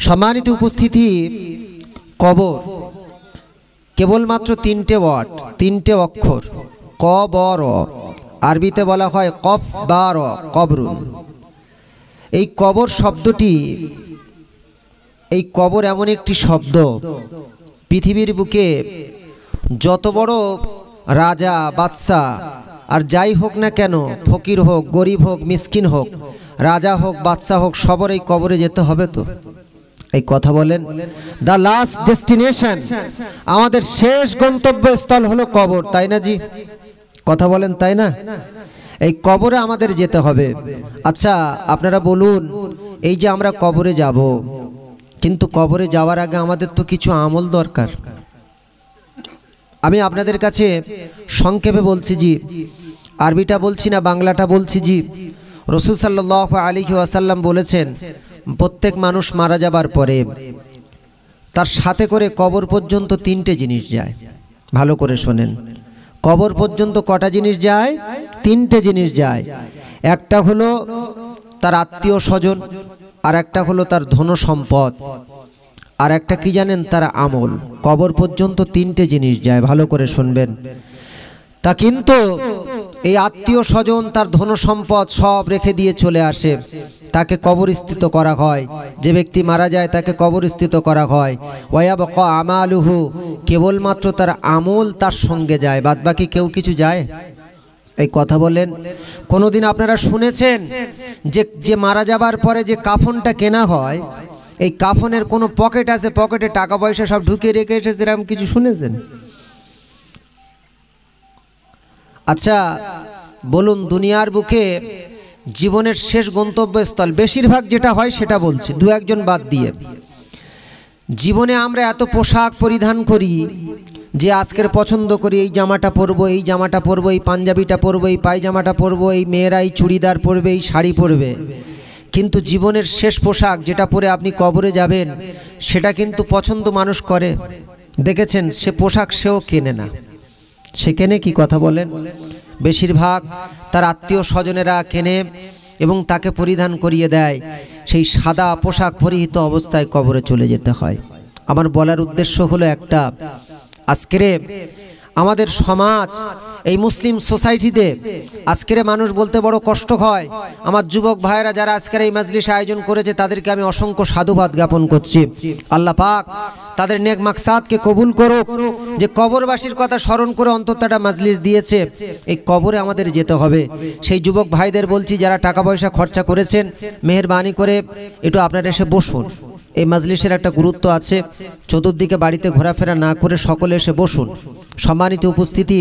সম্মানিত উপস্থিতি, কবর কেবলমাত্র তিনটে ওয়ার্ড, তিনটে অক্ষর, ক ব র। আরবিতে বলা হয় কফ বা র, কবরুন। এই কবর শব্দটি, এই কবর এমন একটি শব্দ, পৃথিবীর বুকে যত বড় রাজা বাদশাহ আর যাই হোক না কেন, ফকির হোক, গরিব হোক, মিসকিন হোক, রাজা হোক, বাদশাহ হোক, সবার এই কবরে যেতে হবে তো। এই কথা বলেন, দ্য লাস্ট ডেস্টিনেশন, আমাদের শেষ গন্তব্যস্থল হলো কবর, তাই না জি? কথা বলেন, তাই না? এই কবরে আমাদের যেতে হবে। আচ্ছা আপনারা বলুন, এই যে আমরা কবরে যাব, কিন্তু কবরে যাওয়ার আগে আমাদের তো কিছু আমল দরকার। আমি আপনাদের কাছে সংক্ষেপে বলছি জি, আরবিটা বলছি না, বাংলাটা বলছি জি। রাসূল সাল্লাল্লাহু আলাইহি ওয়াসাল্লাম বলেছেন, প্রত্যেক মানুষ মারা যাবার পরে তার সাথে করে কবর পর্যন্ত তিনটে জিনিস যায়। ভালো করে শোনেন, কবর পর্যন্ত কটা জিনিস যায়? তিনটে জিনিস যায়। একটা হলো তার আত্মীয় স্বজন, আর একটা হলো তার ধন সম্পদ, আর একটা কি জানেন? তার আমল। কবর পর্যন্ত তিনটে জিনিস যায়, ভালো করে শুনবেন। তা কিন্তু এই আত্মীয় স্বজন, তার ধন সম্পদ সব রেখে দিয়ে চলে আসে, তাকে কবরস্থিত করা হয়। যে ব্যক্তি মারা যায় তাকে কবরস্থিত করা হয়। ওয়ায়াবকা আমালুহু, কেবলমাত্র তার আমল তার সঙ্গে যায়, বাদ বাকি কেউ কিছু যায়? এই কথা বলেন, কোনোদিন আপনারা শুনেছেন যে মারা যাবার পরে যে কাফনটা কেনা হয়, এই কাফনের কোনো পকেট আছে, পকেটে টাকা পয়সা সব ঢুকিয়ে রেখে এসেছে, এরকম কিছু শুনেছেন? আচ্ছা বলুন, দুনিয়ার বুকে জীবনের শেষ গন্তব্যস্থল বেশিরভাগ যেটা হয় সেটা বলছি, দু একজন বাদ দিয়ে। জীবনে আমরা এত পোশাক পরিধান করি যে আজকের পছন্দ করি এই জামাটা পরবো, এই জামাটা পরবো, এই পাঞ্জাবিটা পরবো, এই পায়জামাটা পরবো, এই মেয়েরা এই চুড়িদার পরবে, এই শাড়ি পরবে। কিন্তু জীবনের শেষ পোশাক যেটা পরে আপনি কবরে যাবেন, সেটা কিন্তু পছন্দ মানুষ করে, দেখেছেন? সে পোশাক সেও কেনে না। সে কেনে কি? কথা বলেন। বেশিরভাগ তার আত্মীয় স্বজনেরা কেনে এবং তাকে পরিধান করিয়ে দেয়। সেই সাদা পোশাক পরিহিত অবস্থায় কবরে চলে যেতে হয়। আমার বলার উদ্দেশ্য হলো একটা, আজকের আমাদের সমাজ, এই মুসলিম সোসাইটিতে আজকের মানুষ বলতে বড় কষ্ট হয়। আমার যুবক ভাইয়েরা যারা আজকের এই মাজলিস আয়োজন করেছে, তাদেরকে আমি অসংখ্য সাধুবাদ জ্ঞাপন করছি। আল্লাহ পাক তাদের নেক মাকসাদকে কবুল করুক, যে কবরবাসীর কথা স্মরণ করে অন্তত একটা মাজলিস দিয়েছে। এই কবরে আমাদের যেতে হবে। সেই যুবক ভাইদের বলছি, যারা টাকা পয়সা খরচা করেছেন, মেহেরবানি করে একটু আপনারা এসে বসুন। এই মাজলিসের একটা গুরুত্ব আছে, চতুর্দিকে বাড়িতে ঘোরাফেরা না করে সকলে এসে বসুন। সম্মানিত উপস্থিতি,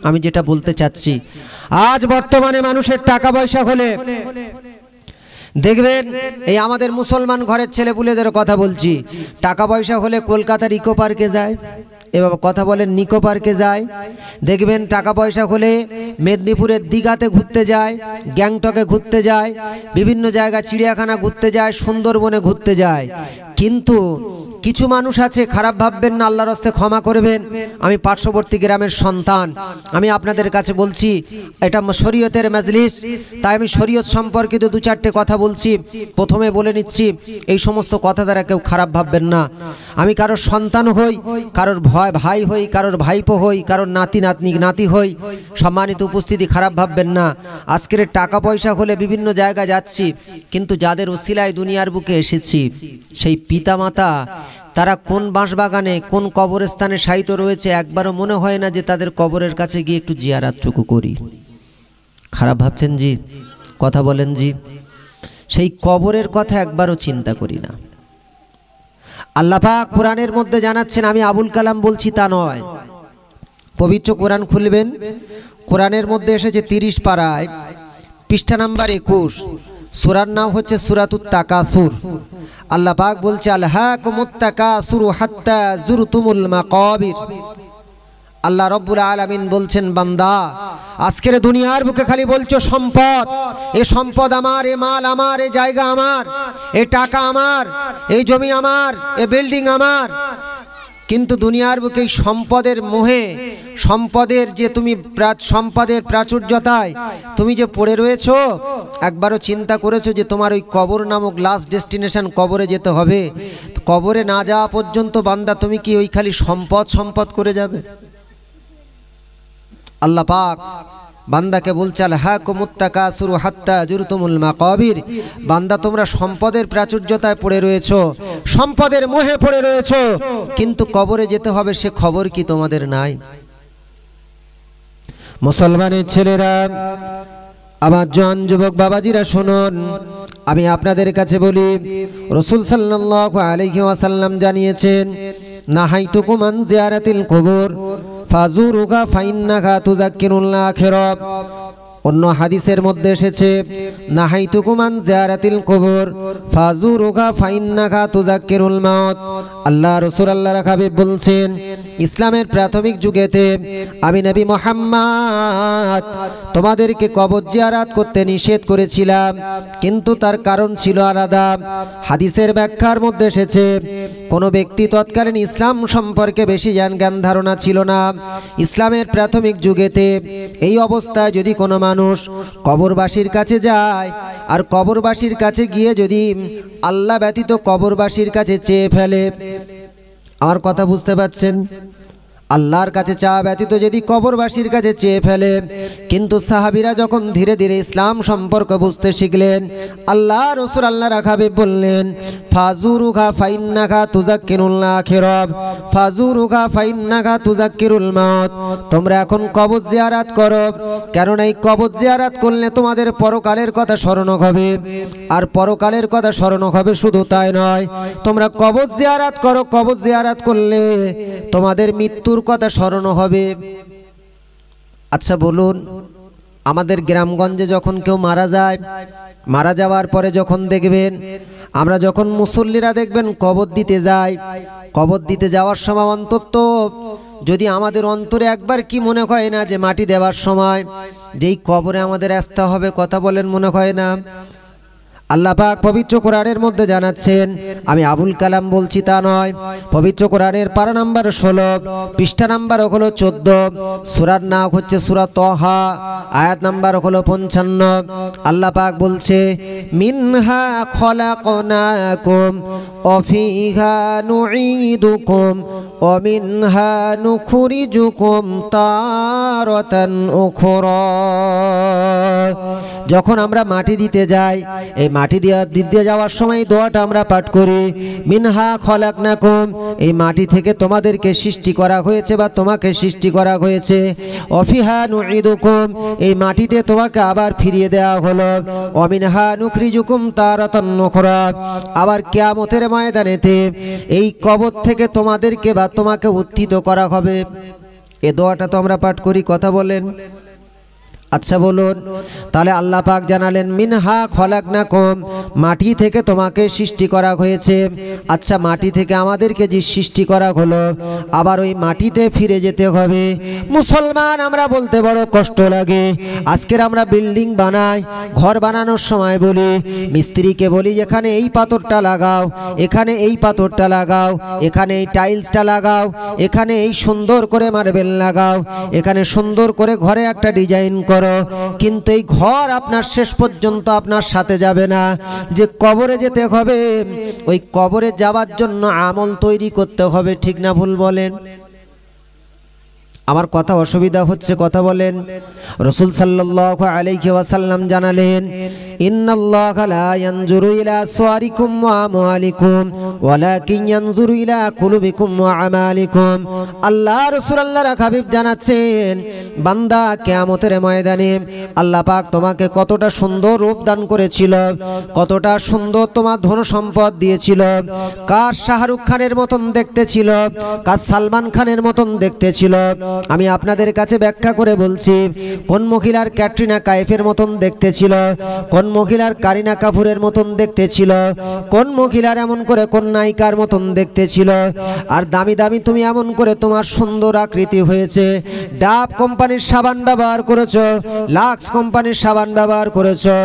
আমি যেটা বলতে চাচ্ছি, আজ বর্তমানে মানুষের টাকা পয়সা হলে দেখবেন, এই আমাদের মুসলমান ঘরের ছেলেপুলেদের কথা বলছি, টাকা পয়সা হলে কলকাতার ইকো পার্কে যায়, এবার কথা বলেন, নিকো পার্কে যায়। দেখবেন টাকা পয়সা হলে মেদিনীপুরের দীঘাতে ঘুরতে যায়, গ্যাংটকে ঘুরতে যায়, বিভিন্ন জায়গা চিড়িয়াখানা ঘুরতে যায়, সুন্দরবনে ঘুরতে যায়। কিন্তু কিছু মানুষ আছে, খারাপ ভাববেন না, আল্লাহর রাস্তে ক্ষমা করবেন, আমি পার্শ্ববর্তী গ্রামের সন্তান, আমি আপনাদের কাছে বলছি, এটা শরীয়তের মাজলিস, তাই আমি শরীয়ত সম্পর্কিত দু চারটে কথা বলছি। প্রথমে বলে নিচ্ছি, এই সমস্ত কথা দ্বারা কেউ খারাপ ভাববেন না। আমি কারোর সন্তান হই, কারোর ভাই হই, কারোর ভাইপো হই, কারোর নাতি হই। সম্মানিত উপস্থিতি, খারাপ ভাববেন না। আজকের টাকা পয়সা হলে বিভিন্ন জায়গা যাচ্ছি, কিন্তু যাদের ওসিলায় দুনিয়ার বুকে এসেছি, সেই পিতামাতা তারা কোন বাঁশবাগানে, কোন কবরস্থানে শায়িত রয়েছে, একবারও মনে হয় না যে তাদের কবরের কাছে গিয়ে একটু জিয়ারাতটুকু করি। খারাপ ভাবছেন জি? কথা বলেন জি? সেই কবরের কথা একবারও চিন্তা করি না। আল্লাহ পাক কোরআনের মধ্যে জানাচ্ছেন, আমি আবুল কালাম বলছি তা নয়। পবিত্র কোরআন খুলবেন, কোরআনের মধ্যে এসেছে 30 পারায়, পৃষ্ঠা নাম্বার 21, সূরার নাম হচ্ছে সূরাতুত তাকাসুর। আল্লাহ পাক বলছে, আলহাকুমুত তাকাসুরু হাত্তা যুরতুমুল মাকাবির। আল্লাহ রব্বুল আলামিন বলছেন, বান্দা আজকের দুনিয়ার বুকে খালি বলছো সম্পদ, এ সম্পদ আমার, এ মাল আমার, এ জায়গা আমার, এ টাকা আমার, এই জমি আমার, এ বিল্ডিং আমার। কিন্তু দুনিয়ার বুকে সম্পদের মোহে, সম্পদের যে তুমি সম্পদের প্রাচুর্যতায় তুমি যে পড়ে রয়েছো, একবারও চিন্তা করেছো যে তোমার ওই কবর নামক লাস্ট ডেস্টিনেশন কবরে যেতে হবে? কবরে না যাওয়া পর্যন্ত বান্দা তুমি কি ওই খালি সম্পদ সম্পদ করে যাবে? আল্লাহ পাক বান্দাকে বলছে আলহাকুমুত তাকাসুরু হাত্তা জুরতুমুল মাকাবির। বান্দা তোমরা সম্পদের প্রাচুর্যতায় পড়ে রয়েছো, সম্পদের মোহে পড়ে রয়েছো, কিন্তু কবরে যেতে হবে সে খবর কি তোমাদের নাই? মুসলমানের ছেলেরা, আমার জওয়ান যুবক বাবাজিরা শুনুন, আমি আপনাদের কাছে বলি, রাসূল সাল্লাল্লাহু আলাইহি ওয়াসাল্লাম জানিয়েছেন, নাহাইতুকুম আন জিয়ারাতিল কুবুর ফাজুরুহা ফাইন্নাহা তুযাক্কিরুল আখিরা। অন্য হাদিসের মধ্যে এসেছে, নাহাইতুকুম আন জিয়ারাতিল কুবুর ফাজুরুহা ফাইন্নাহা তুযাক্কিরুল মাউত। আল্লাহ রাসূল আল্লাহর হাবিব বলছেন, ইসলামের প্রাথমিক যুগেতে আমি নবী মুহাম্মদ তোমাদেরকে কবর জিয়ারত করতে নিষেধ করেছিলাম, কিন্তু তার কারণ ছিল আলাদা। হাদিসের ব্যাখ্যার মধ্যে এসেছে, কোনো ব্যক্তি তৎকালীন ইসলাম সম্পর্কে বেশি জ্ঞান ধারণা ছিল না। ইসলামের প্রাথমিক যুগেতে এই অবস্থায় যদি কোনো মানুষ কবরবাসীর কাছে যায়, আর কবরবাসীর কাছে গিয়ে যদি আল্লাহ ব্যতীত কবরবাসীর কাছে চেয়ে ফেলে, আমার কথা বুঝতে পাচ্ছেন? আল্লাহর কাছে চাওয়া ব্যতীত যদি কবরবাসীর কাছে চেয়ে ফেলে, কিন্তু সাহাবীরা যখন ধীরে ধীরে ইসলাম সম্পর্ক বুঝতে শিখলেন, আল্লাহ রাসূল আল্লাহর হাবিব বললেন, ফাজুরুহা ফাইন্নাহা তুযাক্কিরুল আখিরা ফাজুরুহা ফাইন্নাহা তুযাক্কিরুল মাউত। তোমরা এখন কবর জিয়ারত করো, কারণ এই কবর জিয়ারত করলে তোমাদের পরকালের কথা স্মরণ হবে। আর পরকালের কথা স্মরণ হবে শুধু তাই নয়, তোমরা কবর জিয়ারত করো, কবর জিয়ারত করলে তোমাদের মৃত্যু কথা স্মরণ হবে। আচ্ছা বলুন, আমাদের গ্রামগঞ্জে যখন কেউ মারা যায়, মারা যাওয়ার পরে যখন দেখবেন, আমরা যখন মুসল্লিরা দেখবেন কবর দিতে যায়, কবর দিতে যাওয়ার সময় অন্তত যদি আমাদের অন্তরে একবার কি মনে হয় না যে মাটি দেওয়ার সময় যেই কবরে আমাদের আসতে হবে, কথা বলেন, মনে হয় না? আল্লাহ পাক পবিত্র কোরআনের মধ্যে জানাচ্ছেন, আমি আবুল কালাম বলছি তা নয়, পবিত্র কোরআনের পারা নাম্বার 16, পৃষ্ঠা নাম্বার হলো 14, সূরার নাম হচ্ছে সূরা তাহা, আয়াত নাম্বার হলো 55। আল্লাহ পাক বলছে, মিনহা খলাকনাকুম ওয়া ফিহা নুঈদুকুম ওয়া মিনহা নুখরিজুকুম তারাতান উখরা। যখন আমরা মাটি দিতে যাই, এই মাটি দিতে যাওয়ার সময় দোয়াটা আমরা পাঠ করি, মিনহা খলাকনাকুম, এই মাটি থেকে তোমাদেরকে সৃষ্টি করা হয়েছে বা তোমাকে সৃষ্টি করা হয়েছে, অফিহা নুঈদুকুম, এই মাটিতে তোমাকে আবার ফিরিয়ে দেওয়া হলো, অমিনহা নুখরিজুকুম তারাতান উখরা, আবার কিয়ামতের ময়দানেতে এই কবর থেকে তোমাদেরকে বা তোমাকে উত্থিত করা হবে। এই দোয়াটা তো আমরা পাঠ করি, কথা বলেন। আচ্ছা বলুন, তাহলে আল্লাহ পাক জানালেন মিনহা খলাকনাকুম, মাটি থেকে তোমাকে সৃষ্টি করা হয়েছে। আচ্ছা, মাটি থেকে আমাদেরকে যে সৃষ্টি করা হলো, আবার ওই মাটিতে ফিরে যেতে হবে। মুসলমান আমরা বলতে বড় কষ্ট লাগে। আজকের আমরা বিল্ডিং বানাই, ঘর বানানোর সময় বলি, মিস্ত্রিকে বলি এখানে এই পাথরটা লাগাও, এখানে এই পাথরটা লাগাও, এখানে এই টাইলসটা লাগাও, এখানে এই সুন্দর করে মার্বেল লাগাও, এখানে সুন্দর করে ঘরে একটা ডিজাইন করো। কিন্তু এই ঘর আপনার শেষ পর্যন্ত আপনার সাথে যাবে না। যে কবরে যেতে হবে, ওই কবরে যাওয়ার জন্য আমল তৈরি করতে হবে, ঠিক না ভুল বলেন? আমার কথা অসুবিধা হচ্ছে, কথা বলেন। রাসূল সাল্লাল্লাহু আলাইহি ওয়াসাল্লাম জানালেন, ইন্নাল্লাহা লা ইয়ানজুরু ইলা সুওয়ারিকুম ওয়া আমওয়ালিকুম ওয়ালাকিন ইয়ানজুরু ইলা কুলুবিকুম ওয়া আমালিকুম। আল্লাহ রাসূল আল্লাহর হাবিব জানাচ্ছেন, বান্দা কিয়ামতের ময়দানে আল্লাহ পাক তোমাকে কতটা সুন্দর রূপ দান করেছিল, কতটা সুন্দর তোমার ধন সম্পদ দিয়েছিল। কার শাহরুখ খানের মতন দেখতে ছিল, কার সালমান খানের মতন দেখতে ছিল। আমি আপনাদের কাছে ব্যাখ্যা করে বলছি, কোন মহিলার ক্যাটরিনা কাইফের মতন দেখতে ছিল, কোন মহিলার কারিনা কাপুরের মতন দেখতে ছিল, কোন মহিলার এমন করে কোন নায়িকার মতন দেখতে ছিল। আর দামি দামি তুমি এমন করে তোমার সুন্দর আকৃতি হয়েছে। ডাব কোম্পানির সাবান ব্যবহার করেছো, লাক্স কোম্পানির সাবান ব্যবহার করেছো,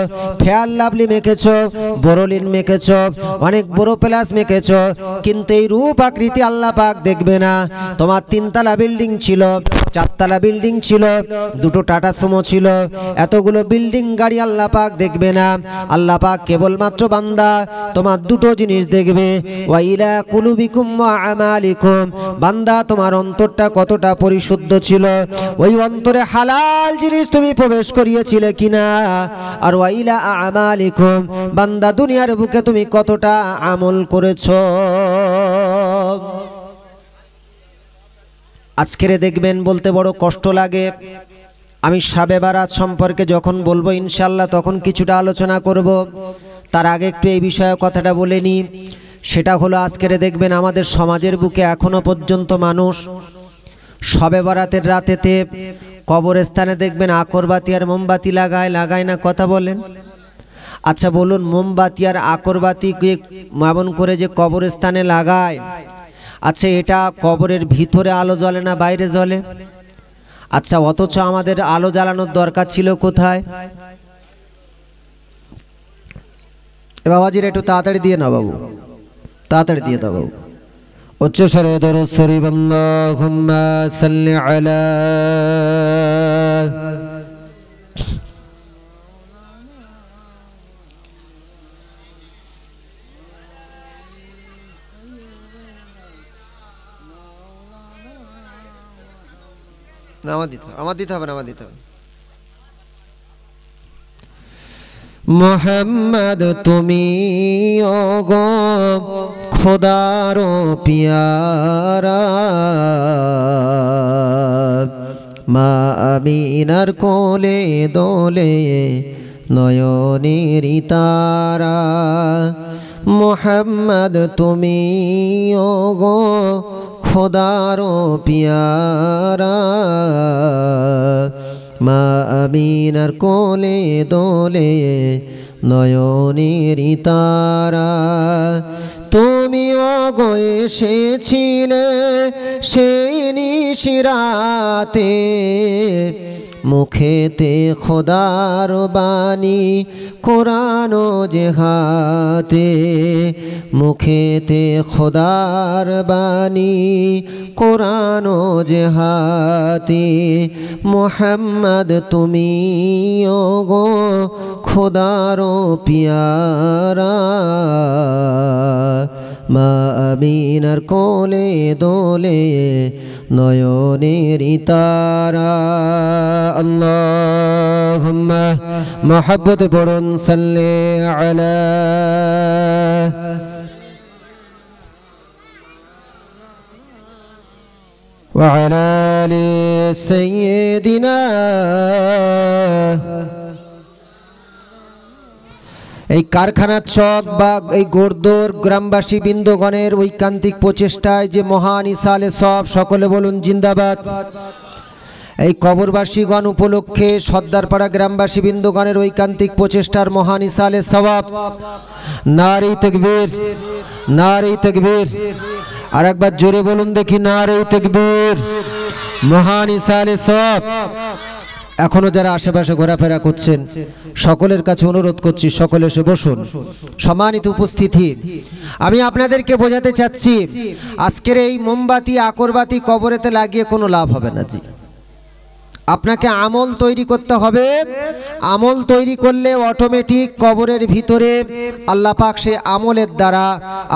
ফেয়ার লাভলি মেখেছো, বোরোলিন মেখেছো, অনেক বড় প্লাস মেখেছো, কিন্তু এই রূপ আকৃতি আল্লাহ পাক দেখবে না। তোমার 3 তলা বিল্ডিং ছিল, 4 তলা বিল্ডিং ছিল, 2টো টাটা সুমো ছিল, এতগুলো বিল্ডিং গাড়ি আল্লাহ পাক দেখবে না। আল্লাহ পাক কেবলমাত্র বান্দা তোমার 2টো জিনিস দেখবে, ওয়া ইলা কুলুবিকুম ওয়া আমালিকুম, বান্দা তোমার অন্তরটা কতটা পরিশুদ্ধ ছিল, ওই অন্তরে হালাল জিনিস তুমি প্রবেশ করিয়েছিলে কিনা। আর ওয়া ইলা আমালিকুম, বান্দা দুনিয়ার বুকে তুমি কতটা আমল করেছো। আজকের দেখবেন বলতে বড় কষ্ট লাগে। আমি শবে বারাত সম্পর্কে যখন বলবো ইনশাল্লাহ তখন কিছুটা আলোচনা করব। তার আগে একটু এই বিষয়ে কথাটা বলে নিই। সেটা হলো আজকের দেখবেন আমাদের সমাজের বুকে এখনো পর্যন্ত মানুষ শবে বারাতের রাতেতে কবরস্থানে দেখবেন আকরবাতি আর মোমবাতি লাগায় না, কথা বলেন। আচ্ছা বলুন, মোমবাতি আর আকরবাতি এমন করে যে কবরস্থানে লাগায়, আচ্ছা এটা কবরের ভিতরে আলো জ্বলে না বাইরে জ্বলে? আচ্ছা অথচ আমাদের আলো জ্বালানোর দরকার ছিল কোথায়? বাবাজির একটু তাড়াতাড়ি দিয়ে না বাবু, তাড়াতাড়ি দিয়ে দাও বাবু। উচ্চ স্বরে দরুদ শরীফ আল্লাহুম্মা সাল্লি আলা আমার দিতে হবে না। মোহাম্মদ তুমি ওগো খোদার পিয়ারা, মা আমিনার কোলে দোলে নয়নের তারা। মোহাম্মদ তুমি ওগো খোদার পিয়ারা, মা আমিনার কোলে দোলে নয়নের তারা। তুমি ওগো এসেছিলে সেই নিশিরাতে, মুখেতে খোদার বাণী কোরআন যে হাতে, মুখেতে খোদার বাণী কোরআন যে হাতে। মোহাম্মদ তুমি ওগো খোদার পিয়ারা, মা আমিনার কোলে দোলে নয়নের তারা। আল্লাহুম্মা মহব্বত পড়ুন সাল্লি আলা ওয়া আলা আলি সাইয়্যিদিনা। এই কারখানার চক বা এই গোরদোর গ্রামবাসী বৃন্দগণের ঐকান্তিক প্রচেষ্টায় যে মহান ইসালে সব, সকলে বলুন জিন্দাবাদ। এই কবরবাসীগণ উপলক্ষে সর্দারপাড়া গ্রামবাসী বৃন্দগণের ঐকান্তিক প্রচেষ্টার মহান ইসালে সওয়াব। নারে তাকবীর, নারে তাকবীর। আর একবার জোরে বলুন দেখি, নারে তাকবীর। মহান ইসালে সওয়াব। এখনো যারা আশেপাশে ঘোরাফেরা করছেন সকলের কাছে অনুরোধ করছি, সকলে এসে বসুন। সম্মানিত উপস্থিতি, আমি আপনাদেরকে বোঝাতে চাচ্ছি আজকের এই মোমবাতি আকরবাতি কবরেতে লাগিয়ে কোনো লাভ হবে না। জি, আপনাকে আমল তৈরি করতে হবে। আমল তৈরি করলে অটোমেটিক কবরের ভিতরে আল্লাহ পাক সেই আমলের দ্বারা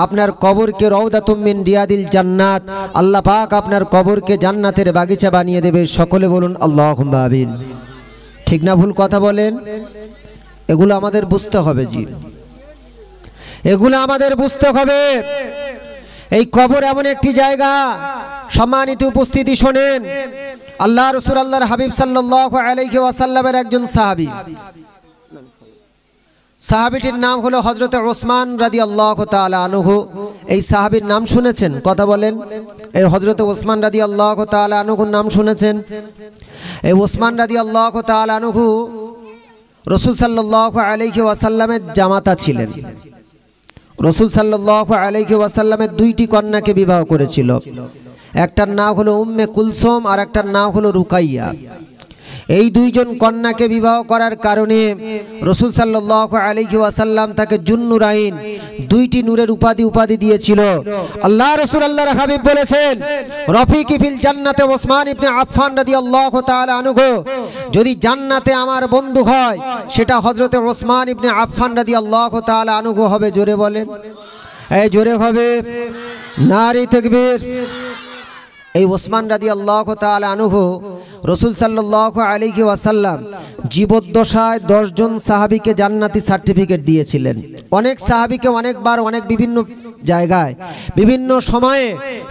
আপনার কবরকে রওদাতুম মিন রিয়াদিল জান্নাত, আল্লাহ পাক আপনার কবরকে জান্নাতের বাগিচা বানিয়ে দেবে। সকলে বলুন আল্লাহুম্মা আমিন। ঠিক না ভুল কথা বলেন? এগুলো আমাদের বুঝতে হবে। জি, এগুলো আমাদের বুঝতে হবে। এই কবর এমন একটি জায়গা, সম্মানিত উপস্থিতি শোনেন, আল্লাহ রাসূল আল্লাহর হাবিব সাল্লাল্লাহু আলাইহি ওয়াসাল্লামের একজন সাহাবী, সাহাবীটির নাম হলো হযরত ওসমান রাদিয়াল্লাহু তাআলা আনহু। এই সাহাবীর নাম শুনেছেন? কথা বলেন। এই হযরত ওসমান রাদিয়াল্লাহু তাআলা আনহুর নাম শুনেছেন? এই ওসমান রাদিয়াল্লাহু তাআলা আনহু রসুল সাল্লাল্লাহু আলাইহি ওয়াসাল্লামের জামাতা ছিলেন। রসুল সাল্লাল্লাহু আলাইহি ওয়াসাল্লামের দুইটি কন্যাকে বিবাহ করেছিল। একটার নাম হলো উম্মে কুলসুম আর একটার নাম হলো রুকাইয়া। এই দুইজন কন্যাকে বিবাহ করার কারণে রসুল সাল্লাল্লাহু আলাইহি ওয়াসাল্লাম তাকে জুন্নুরাইন, দুইটি নূরের উপাধি দিয়েছিল। আল্লাহ রাসূল আল্লাহর হাবিব বলেছেন, রফিকি ফিল জান্নাতে ওসমান ইবনে আফফান রাদিয়াল্লাহু তাআলা আনহু, যদি জান্নাতে আমার বন্ধু হয় সেটা হযরতে ওসমান ইবনে আফফান রাদিয়াল্লাহু তাআলা আনহু হবে। জোরে বলেন, এই জোরে হবে নারে তাকবীর। এই ওসমান রাদিয়াল্লাহু তাআলা আনহু রসুল সাল্লাল্লাহু আলাইহি ওয়াসাল্লাম জীবদ্দশায় 10 জন সাহাবীকে জান্নাতি সার্টিফিকেট দিয়েছিলেন। অনেক সাহাবীকে অনেকবার অনেক বিভিন্ন জায়গায় বিভিন্ন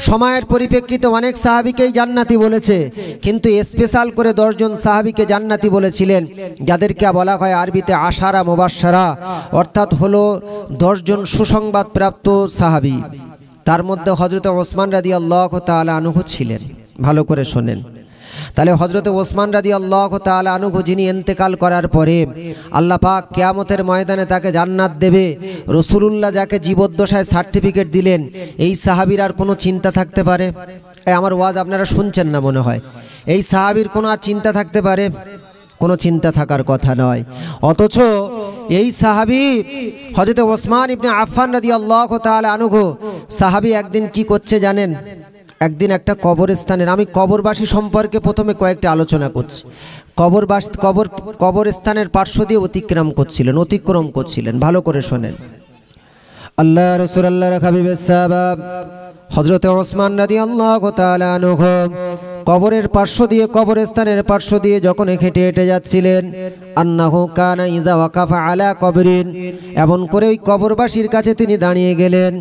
সময়ের পরিপ্রেক্ষিতে অনেক সাহাবীকেই জান্নাতি বলেছে, কিন্তু স্পেশাল করে 10 জন সাহাবীকে জান্নাতি বলেছিলেন, যাদেরকে বলা হয় আরবিতে আশারা মুবাশশারা, অর্থাৎ হলো 10 জন সুসংবাদ প্রাপ্ত সাহাবী। তার মধ্যে হযরত ওসমান রাদিয়াল্লাহু তাআলা আনহু ছিলেন। ভালো করে শোনেন। তাহলে হযরত ওসমান রাদিয়াল্লাহু তাআলা আনহু যিনি ইন্তেকাল করার পরে আল্লাহ পাক কিয়ামতের ময়দানে তাকে জান্নাত দেবে, রাসূলুল্লাহ যাকে জীবদ্দশায় সার্টিফিকেট দিলেন, এই সাহাবীর আর কোনো চিন্তা থাকতে পারে? আমার ওয়াজ আপনারা শুনছেন না মনে হয়। এই সাহাবীর কোনো আর চিন্তা থাকতে পারে? কোনো চিন্তা থাকার কথা নয়। অথচ এই সাহাবী হযরত ওসমান ইবনে আফফান রাদিয়াল্লাহু তাআলা আনহু সাহাবী একদিন কি করছে জানেন? একদিন একটা কবরস্থানের, আমি কবরবাসী সম্পর্কে প্রথমে কয়েকটা আলোচনা করছি। কবরস্থানের পার্শ্ব দিয়ে অতিক্রম করছিলেন। ভালো করে শোনেন। আল্লাহ রাসূল আল্লাহর হাবিবের সাহাবা হযরত ওসমান রাদিয়াল্লাহু তাআলা আনহু কবরস্থানের পার্শ্ব দিয়ে যখন হেঁটে হেঁটে যাচ্ছিলেন, আন্নাহু কানা ইজা ওয়াকাফা আলা কবরিন, এমন করে ওই কবরবাসীর কাছে তিনি দাঁড়িয়ে গেলেন,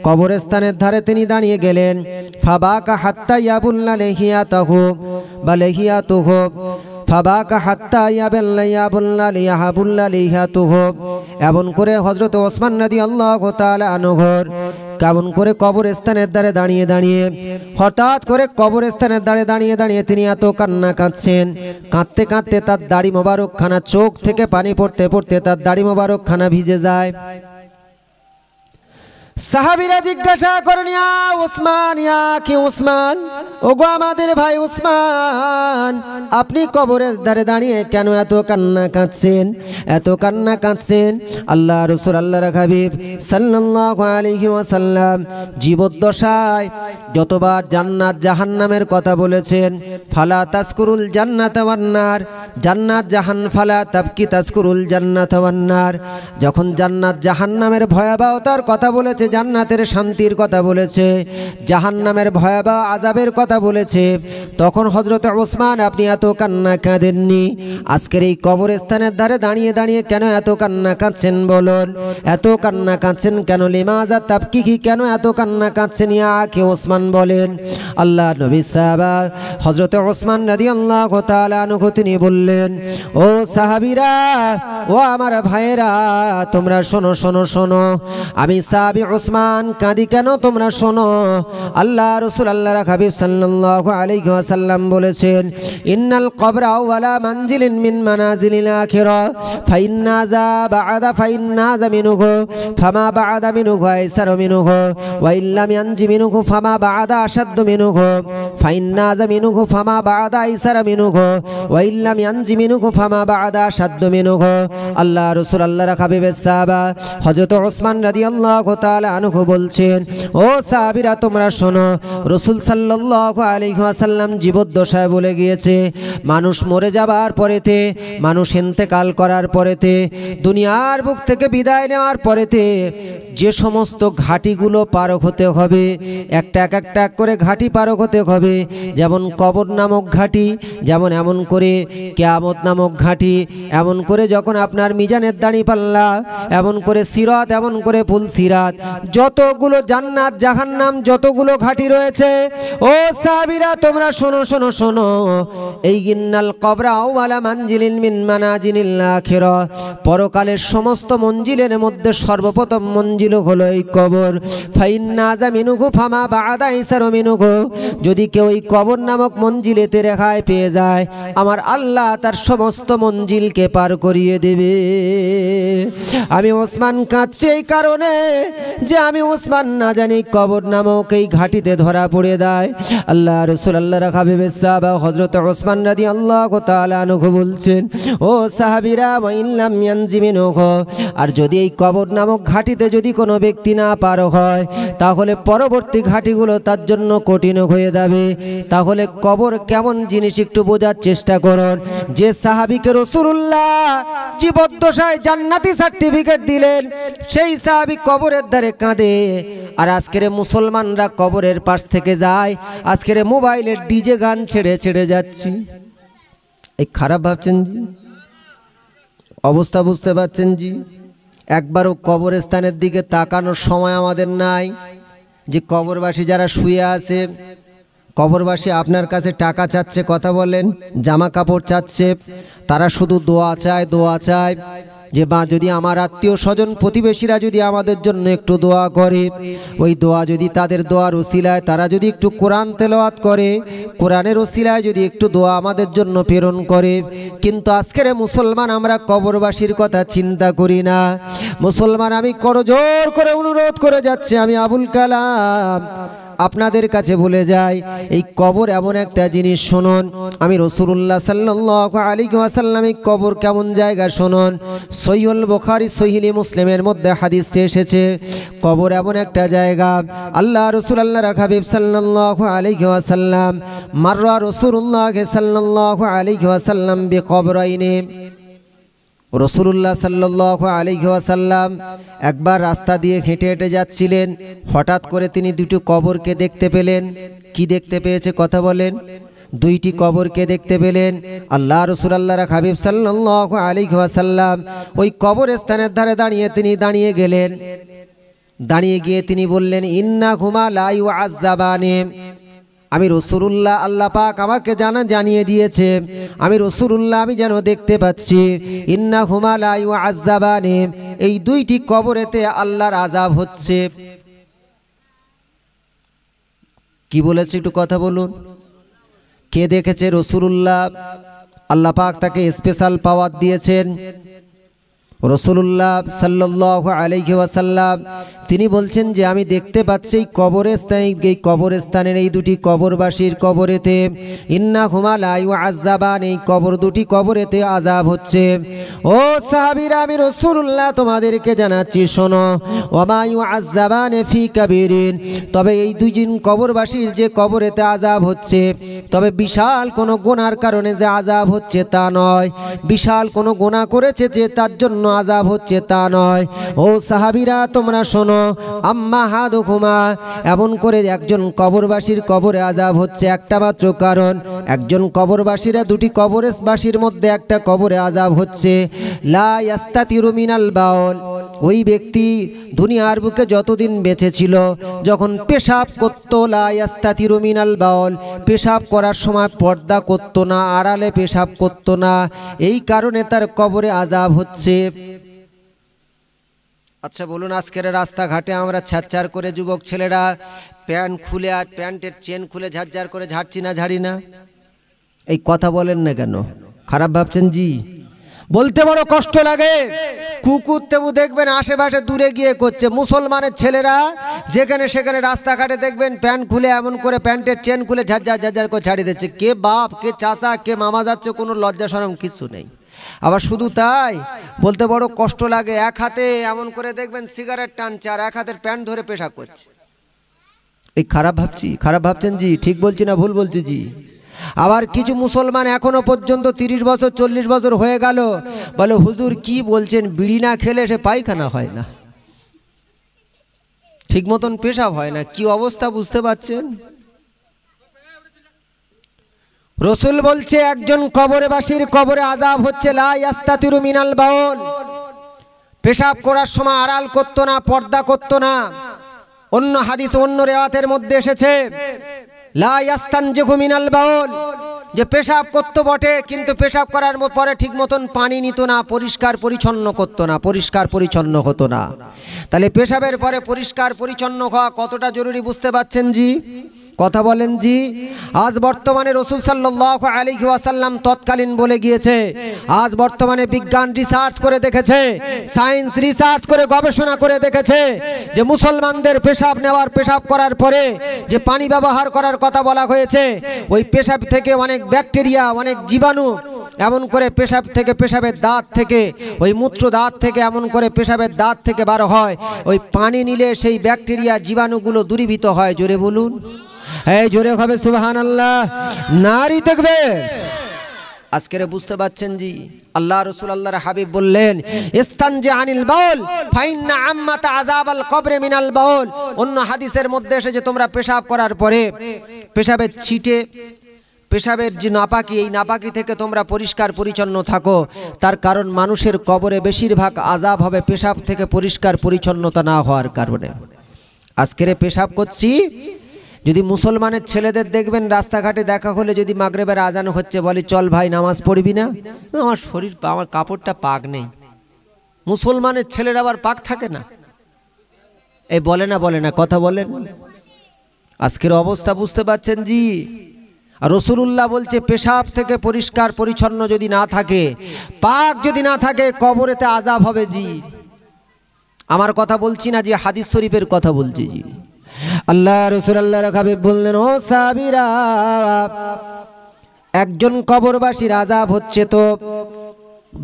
কবরস্থানের ধারে তিনি দাঁড়িয়ে গেলেন। ফাবাকা হাত্তা ইয়াবুল্লা লিহিয়াতাহু বা লিহিয়াতুহু, ফাবাকা হাত্তা ইয়াবুল্লা লিহিয়াতুহু, এমন করে হযরত ওসমান রাদিয়াল্লাহু তাআলা আনহুর কেমন করে কবরস্থানের ধারে দাঁড়িয়ে হঠাৎ করে কবরস্থানের ধারে দাঁড়িয়ে তিনি এত কান্না কাঁদছেন, কাঁদতে কাঁদতে তার দাড়ি মোবারকখানা, চোখ থেকে পানি পড়তে পড়তে তার দাড়ি মোবারকখানা ভিজে যায়। সাহাবীরা জিজ্ঞাসা করেন, ইয়া ওসমান, ইয়া কি ওসমান, ওগো আমাদের ভাই ওসমান, আপনি কবরের ধারে দাঁড়িয়ে কেন এত কান্না কাঁদছেন? আল্লাহ রাসূল আল্লাহর হাবিব সাল্লাল্লাহু আলাইহি ওয়াসাল্লাম জীবদ্দশায় যতবার জান্নাত জাহান্নামের কথা বলেছেন, ফালা তাজকুরুল জান্নাতা ওয়ান নার, জান্নাত জাহান, ফালা তাবকি তাজকুরুল জান্নাতা ওয়ান নার, যখন জান্নাত জাহান্নামের ভয়াবহতার কথা বলেছে, জান্নাতের শান্তির কথা বলেছে, জাহান্নামের ভয়াবহ আযাবের কথা বলেছে, তখন হযরত ওসমান আপনি এত কান্না কাঁদেননি। আজকের এই কবরস্থানের ধারে দাঁড়িয়ে কেন এত কান্না কাঁদছেন বলুন? এত কান্না কাঁদছেন কেন? লিমাযা তাবকি, কেন এত কান্না কাঁদছেন? ইয়া কি ওসমান বলেন। আল্লাহ নবী সাহাবা হযরত ওসমান রাদিয়াল্লাহু তাআলা আনহু তিনি বললেন, ও সাহাবীরা, ও আমার ভাইয়েরা, তোমরা শোনো, আমি সাহাবী ওসমান কাঁদি কেন তোমরা শোনো। আল্লাহ রাসূল আল্লাহর হাবিব সাল্লাল্লাহু আলাইহি ওয়াসাল্লাম বলেছেন, ইন্নাল কবরা আওয়ালা মানজিলিন মিন মানাজিলিল আখিরা, ফাইন্না যা বা'দা ফাইন্না যা মিনহু ফামা বা'দা মিনহু আইসারু মিনহু ওয়া ইল্লাম ইয়ানজি মিনহু ফামা বা'দা আশাদ্দু মিনহু ফাইন্না যা মিনহু ফামা বা'দা আইসারু মিনহু ওয়া ইল্লাম ইয়ানজি মিনহু ফামা বা'দা আশাদ্দু মিনহু। আল্লাহ রাসূল আল্লাহর হাবিবের সাহাবা হযরত ওসমান রাদিয়াল্লাহু তাআলা আনহু বলছেন, ও সাহাবীরা তোমরা শোনো, রাসূল সাল্লাল্লাহু আলাইহি ওয়াসাল্লাম জীবদ্দশায় বলে গিয়েছে, মানুষ মরে যাবার পরেতে, মানুষ ইন্তেকাল করার পরেতে, দুনিয়ার বুক থেকে বিদায় নেওয়ার পরেতে যে সমস্ত ঘাটিগুলো পার হতে হবে, একটা এক করে ঘাটি পার হতে হবে, যেমন কবর নামক ঘাটি, যেমন এমন করে কিয়ামত নামক ঘাটি, এমন করে যখন আপনার মিজানের দাঁড়ি পাল্লা, এমন করে সিরাত, এমন করে পুল সিরাত, যতগুলো জান্নাত জাহান্নাম যতগুলো ঘাটি রয়েছে, ও সাহাবীরা তোমরা শোনো শোনো শোনো, এই ইন্নাল কবরা আওয়ালা মানজিলিন মিন মানাজিলিল আখিরাহ, পরকালের সমস্ত মঞ্জিলের মধ্যে সর্বপ্রথম মঞ্জিল হলো এই কবর। ফাইন্না জামিনুহু ফামা বাদা ইসারু মিনুহু, যদি কেউ এই কবর নামক মঞ্জিলেতে রেহাই পেয়ে যায়, আমার আল্লাহ তার সমস্ত মঞ্জিলকে পার করিয়ে দেবে। আমি ওসমান কাঁদছি এই কারণে যে আমি ওসমান না জানি কবর নামক এই ঘাটিতে ধরা পড়ে দেয়। আল্লাহ রাসূল আল্লাহর হাবিবের সাহাবা হযরত ওসমান রাদিয়াল্লাহু তাআলা আনহু বলছেন, ও সাহাবীরা ওয়া ইল্লাম ইয়ানজিমিনুহু, আর যদি এই কবর নামক ঘাটিতে যদি কোনো ব্যক্তি না পার হয়, তাহলে পরবর্তী ঘাটিগুলো তার জন্য কঠিন হয়ে যাবে। তাহলে কবর কেমন জিনিস একটু বোঝার চেষ্টা করুন। যে সাহাবীকে রাসূলুল্লাহ জীবদ্দশায় জান্নাতি সার্টিফিকেট দিলেন, সেই সাহাবী কবরের ধারে কাঁদে, আর আজকের মুসলমানরা কবরের পাশ থেকে যায়, আজকের মোবাইলের ডিজে গান ছেড়ে ছেড়ে যাচ্ছি। এই খারাপ ভাবছেন জি? অবস্থা বুঝতে পারছেন জি? একবারও কবরস্থানের দিকে তাকানোর সময় আমাদের নাই। যে কবরবাসী যারা শুয়ে আছে, কবরবাসী আপনার কাছে টাকা চাচ্ছে, কথা বলেন, জামা কাপড় চাচ্ছে, তারা শুধু দোয়া চায় দোয়া চায় যে বা যদি আমার আত্মীয় স্বজন প্রতিবেশীরা যদি আমাদের জন্য একটু দোয়া করে, ওই দোয়া যদি তাদের দোয়ার ওসিলায় তারা যদি একটু কোরআন তেলাওয়াত করে, কোরআনের ওসিলায় যদি একটু দোয়া আমাদের জন্য প্রেরণ করে। কিন্তু আজকের মুসলমান আমরা কবরবাসীর কথা চিন্তা করি না। মুসলমান আমি করজোর করে অনুরোধ করে যাচ্ছি, আমি আবুল কালাম আপনাদের কাছে বলে যাই, এই কবর এমন একটা জিনিস শুনুন। আমি রাসূলুল্লাহ সাল্লাল্লাহু আলাইহি ওয়াসাল্লাম এই কবর কেমন জায়গা শুনুন। সহিহুল বুখারী সহিহ মুসলিমের মধ্যে হাদিসে এসেছে, কবর এমন একটা জায়গা, আল্লাহ রাসূল আল্লাহর হাবিব সাল্লাল্লাহু আলাইহি ওয়াসাল্লাম মাররা রাসূলুল্লাহ সাল্লাল্লাহু আলাইহি ওয়াসাল্লাম বিকবরাইনি, রাসূলুল্লাহ সাল্লাল্লাহু আলাইহি ওয়াসাল্লাম একবার রাস্তা দিয়ে হেঁটে হেঁটে যাচ্ছিলেন, হঠাৎ করে তিনি দুটো কবরকে দেখতে পেলেন। কি দেখতে পেয়েছে কথা বলেন? দুইটি কবরকে দেখতে পেলেন। আল্লাহ রাসূল আল্লাহর হাবিব সাল্লাল্লাহু আলাইহি ওয়াসাল্লাম ওই কবরস্থানের ধারে দাঁড়িয়ে গেলেন। দাঁড়িয়ে গিয়ে তিনি বললেন, ইন্নাহুমা লা ইউআযাবানি, আমি রাসূলুল্লাহ, আল্লাহ পাক আমাকে জানিয়ে দিয়েছে, আমি রাসূলুল্লাহ আমি যেন দেখতে পাচ্ছি, ইন্নাহুমা লা ইউআযাবানি, এই দুইটি কবরেতে আল্লাহর আযাব হচ্ছে। কি বলেছে একটু কথা বলুন। কে দেখেছে? রাসূলুল্লাহ। আল্লাহ পাক তাকে স্পেশাল পাওয়ার দিয়েছেন। রাসূলুল্লাহ সাল্লাল্লাহু আলাইহি ওয়াসাল্লাম তিনি বলছেন যে আমি দেখতে পাচ্ছি এই কবরস্থানের এই দুটি কবরবাসীর কবরেতে, ইন্নাহুমা লা ইউআযাবান, এই কবর দুটি কবরেতে আযাব হচ্ছে। ও সাহাবীরা, আমি রাসূলুল্লাহ তোমাদেরকে জানাচ্ছি শোনো, ওমা ইউআযাবান ফি কাবীরিন, তবে এই দুইজন কবরবাসীর যে কবরেতে আযাব হচ্ছে, তবে বিশাল কোনো গুনার কারণে যে আযাব হচ্ছে তা নয়, বিশাল কোনো গুনাহ করেছে যে তার জন্য আযাব হচ্ছে তা নয়। ও সাহাবীরা তোমরা শোনো, আম্মা হাদুকুমা, এমন করে একজন কবরবাসীর কবরে আযাব হচ্ছে একটা মাত্র কারণ, একজন কবরবাসীরা দুটি কবরবাসীর মধ্যে একটা কবরে আযাব হচ্ছে, লা ইয়াস্তাতিরু মিনাল বাউল, ওই ব্যক্তি দুনিয়ার বুকে যতদিন বেঁচে ছিল যখন পেশাব করত, লা ইয়াস্তাতিরু মিনাল বাউল, পেশাব করার সময় পর্দা করত না, আড়ালে পেশাব করত না, এই কারণে তার কবরে আযাব হচ্ছে। আচ্ছা বলুন, আজকের রাস্তাঘাটে আমরা ছ্যাঁচার করে যুবক ছেলেরা প্যান্ট খুলে আর প্যান্টের চেন খুলে ঝাড়ঝাড় করে ঝাড়ছি না ঝাড়ি না? এই কথা বলেন না কেন? খারাপ ভাবছেন জি? বলতে বড় কষ্ট লাগে। কুকুর তেবু দেখবেন আশেপাশে দূরে গিয়ে করছে, মুসলমানের ছেলেরা যেখানে সেখানে রাস্তাঘাটে দেখবেন প্যান্ট খুলে এমন করে প্যান্টের চেন খুলে ঝাড়ঝাড় করে ছাড়িয়ে দিচ্ছে। কে বাপ, কে চাচা, কে মামা যাচ্ছে, কোনো লজ্জা শরম কিছু নেই। আবার শুধু তাই, বলতে বড় কষ্ট লাগে, এক হাতে এমন করে দেখবেন সিগারেট টানছে আর এক হাতের প্যান্ট ধরে পেশাব করছে। এই খারাপ ভাবছেন জি? ঠিক বলছি না ভুল বলছি জি? আবার কিছু মুসলমান এখনো পর্যন্ত 30 বছর 40 বছর হয়ে গেল বলে, হুজুর কি বলছেন, বিড়ি না খেলে সে পায়খানা হয় না, ঠিক মতন পেশাব হয় না। কি অবস্থা বুঝতে পারছেন? রাসূল বলছে একজন কবরবাসীর কবরে আযাব হচ্ছে, লা ইয়াস্তাতিরু মিনাল বাউল, পেশাব করার সময় আড়াল করতো না, পর্দা করতো না। অন্য হাদিস অন্য রেওয়াতের মধ্যে এসেছে লা ইয়াস্তানজিহু মিনাল বাউল, যে পেশাব করতো বটে কিন্তু পেশাব করার পরে ঠিক মতন পানি নিত না, পরিষ্কার পরিচ্ছন্ন করতো না, পরিষ্কার পরিচ্ছন্ন হতো না। তাহলে পেশাবের পরে পরিষ্কার পরিচ্ছন্ন হওয়া কতটা জরুরি বুঝতে পারছেন জি? কথা বলেন জি। আজ বর্তমানে রাসূল সাল্লাল্লাহু আলাইহি ওয়াসাল্লাম তৎকালীন বলে গিয়েছে, আজ বর্তমানে বিজ্ঞান রিসার্চ করে দেখেছে, সায়েন্স রিসার্চ করে গবেষণা করে দেখেছে যে মুসলমানদের পেশাব নেওয়ার, পেশাব করার পরে যে পানি ব্যবহার করার কথা বলা হয়েছে, ওই পেশাব থেকে অনেক ব্যাকটেরিয়া, অনেক জীবাণু এমন করে পেশাব থেকে, পেশাবের দাঁত থেকে, ওই মূত্র দাঁত থেকে এমন করে পেশাবের দাঁত থেকে বার হয়, ওই পানি নিলে সেই ব্যাকটেরিয়া জীবাণুগুলো দূরীভূত হয়। জোরে বলুন, এই জোরে হবে সুবহানাল্লাহ, নারী তাকবীর। আজকে বুঝতে পাচ্ছেন জি? আল্লাহ রাসূল আল্লাহর হাবিব বললেন ইস্তানজি আনিল বাউল ফাইন্না আম্মাতা আযাবাল কবরে মিনাল বাউল। অন্য হাদিসের মধ্যে এসেছে তোমরা পেশাব করার পরে পেশাবের ছিটে, পেশাবের যে নাপাকি, এই নাপাকি থেকে তোমরা পরিষ্কার পরিচ্ছন্ন থাকো। তার কারণ মানুষের কবরে বেশিরভাগ আযাব হবে পেশাব থেকে পরিষ্কার পরিচ্ছন্নতা না হওয়ার কারণে। আজকের পেশাব করছি, যদি মুসলমানের ছেলেদের দেখবেন রাস্তাঘাটে দেখা হলে যদি মাগরিবের আজান হচ্ছে বলে চল ভাই নামাজ পড়বি না, আমার শরীর, আমার কাপড়টা পাক নেই। মুসলমানের ছেলেরা আবার পাক থাকে না, এই বলে না কথা বলেন। আজকের অবস্থা বুঝতে পাচ্ছেন জি? আর রাসূলুল্লাহ বলছে পেশাব থেকে পরিষ্কার পরিচ্ছন্ন যদি না থাকে, পাক যদি না থাকে, কবরেতে আযাব হবে জি। আমার কথা বলছি না জি, হাদিস শরীফের কথা বলছি জি। আল্লাহ রাসূল আল্লাহর হাবিব বললেন ও সাহাবীরা, একজন কবরবাসীর আযাব হচ্ছে তো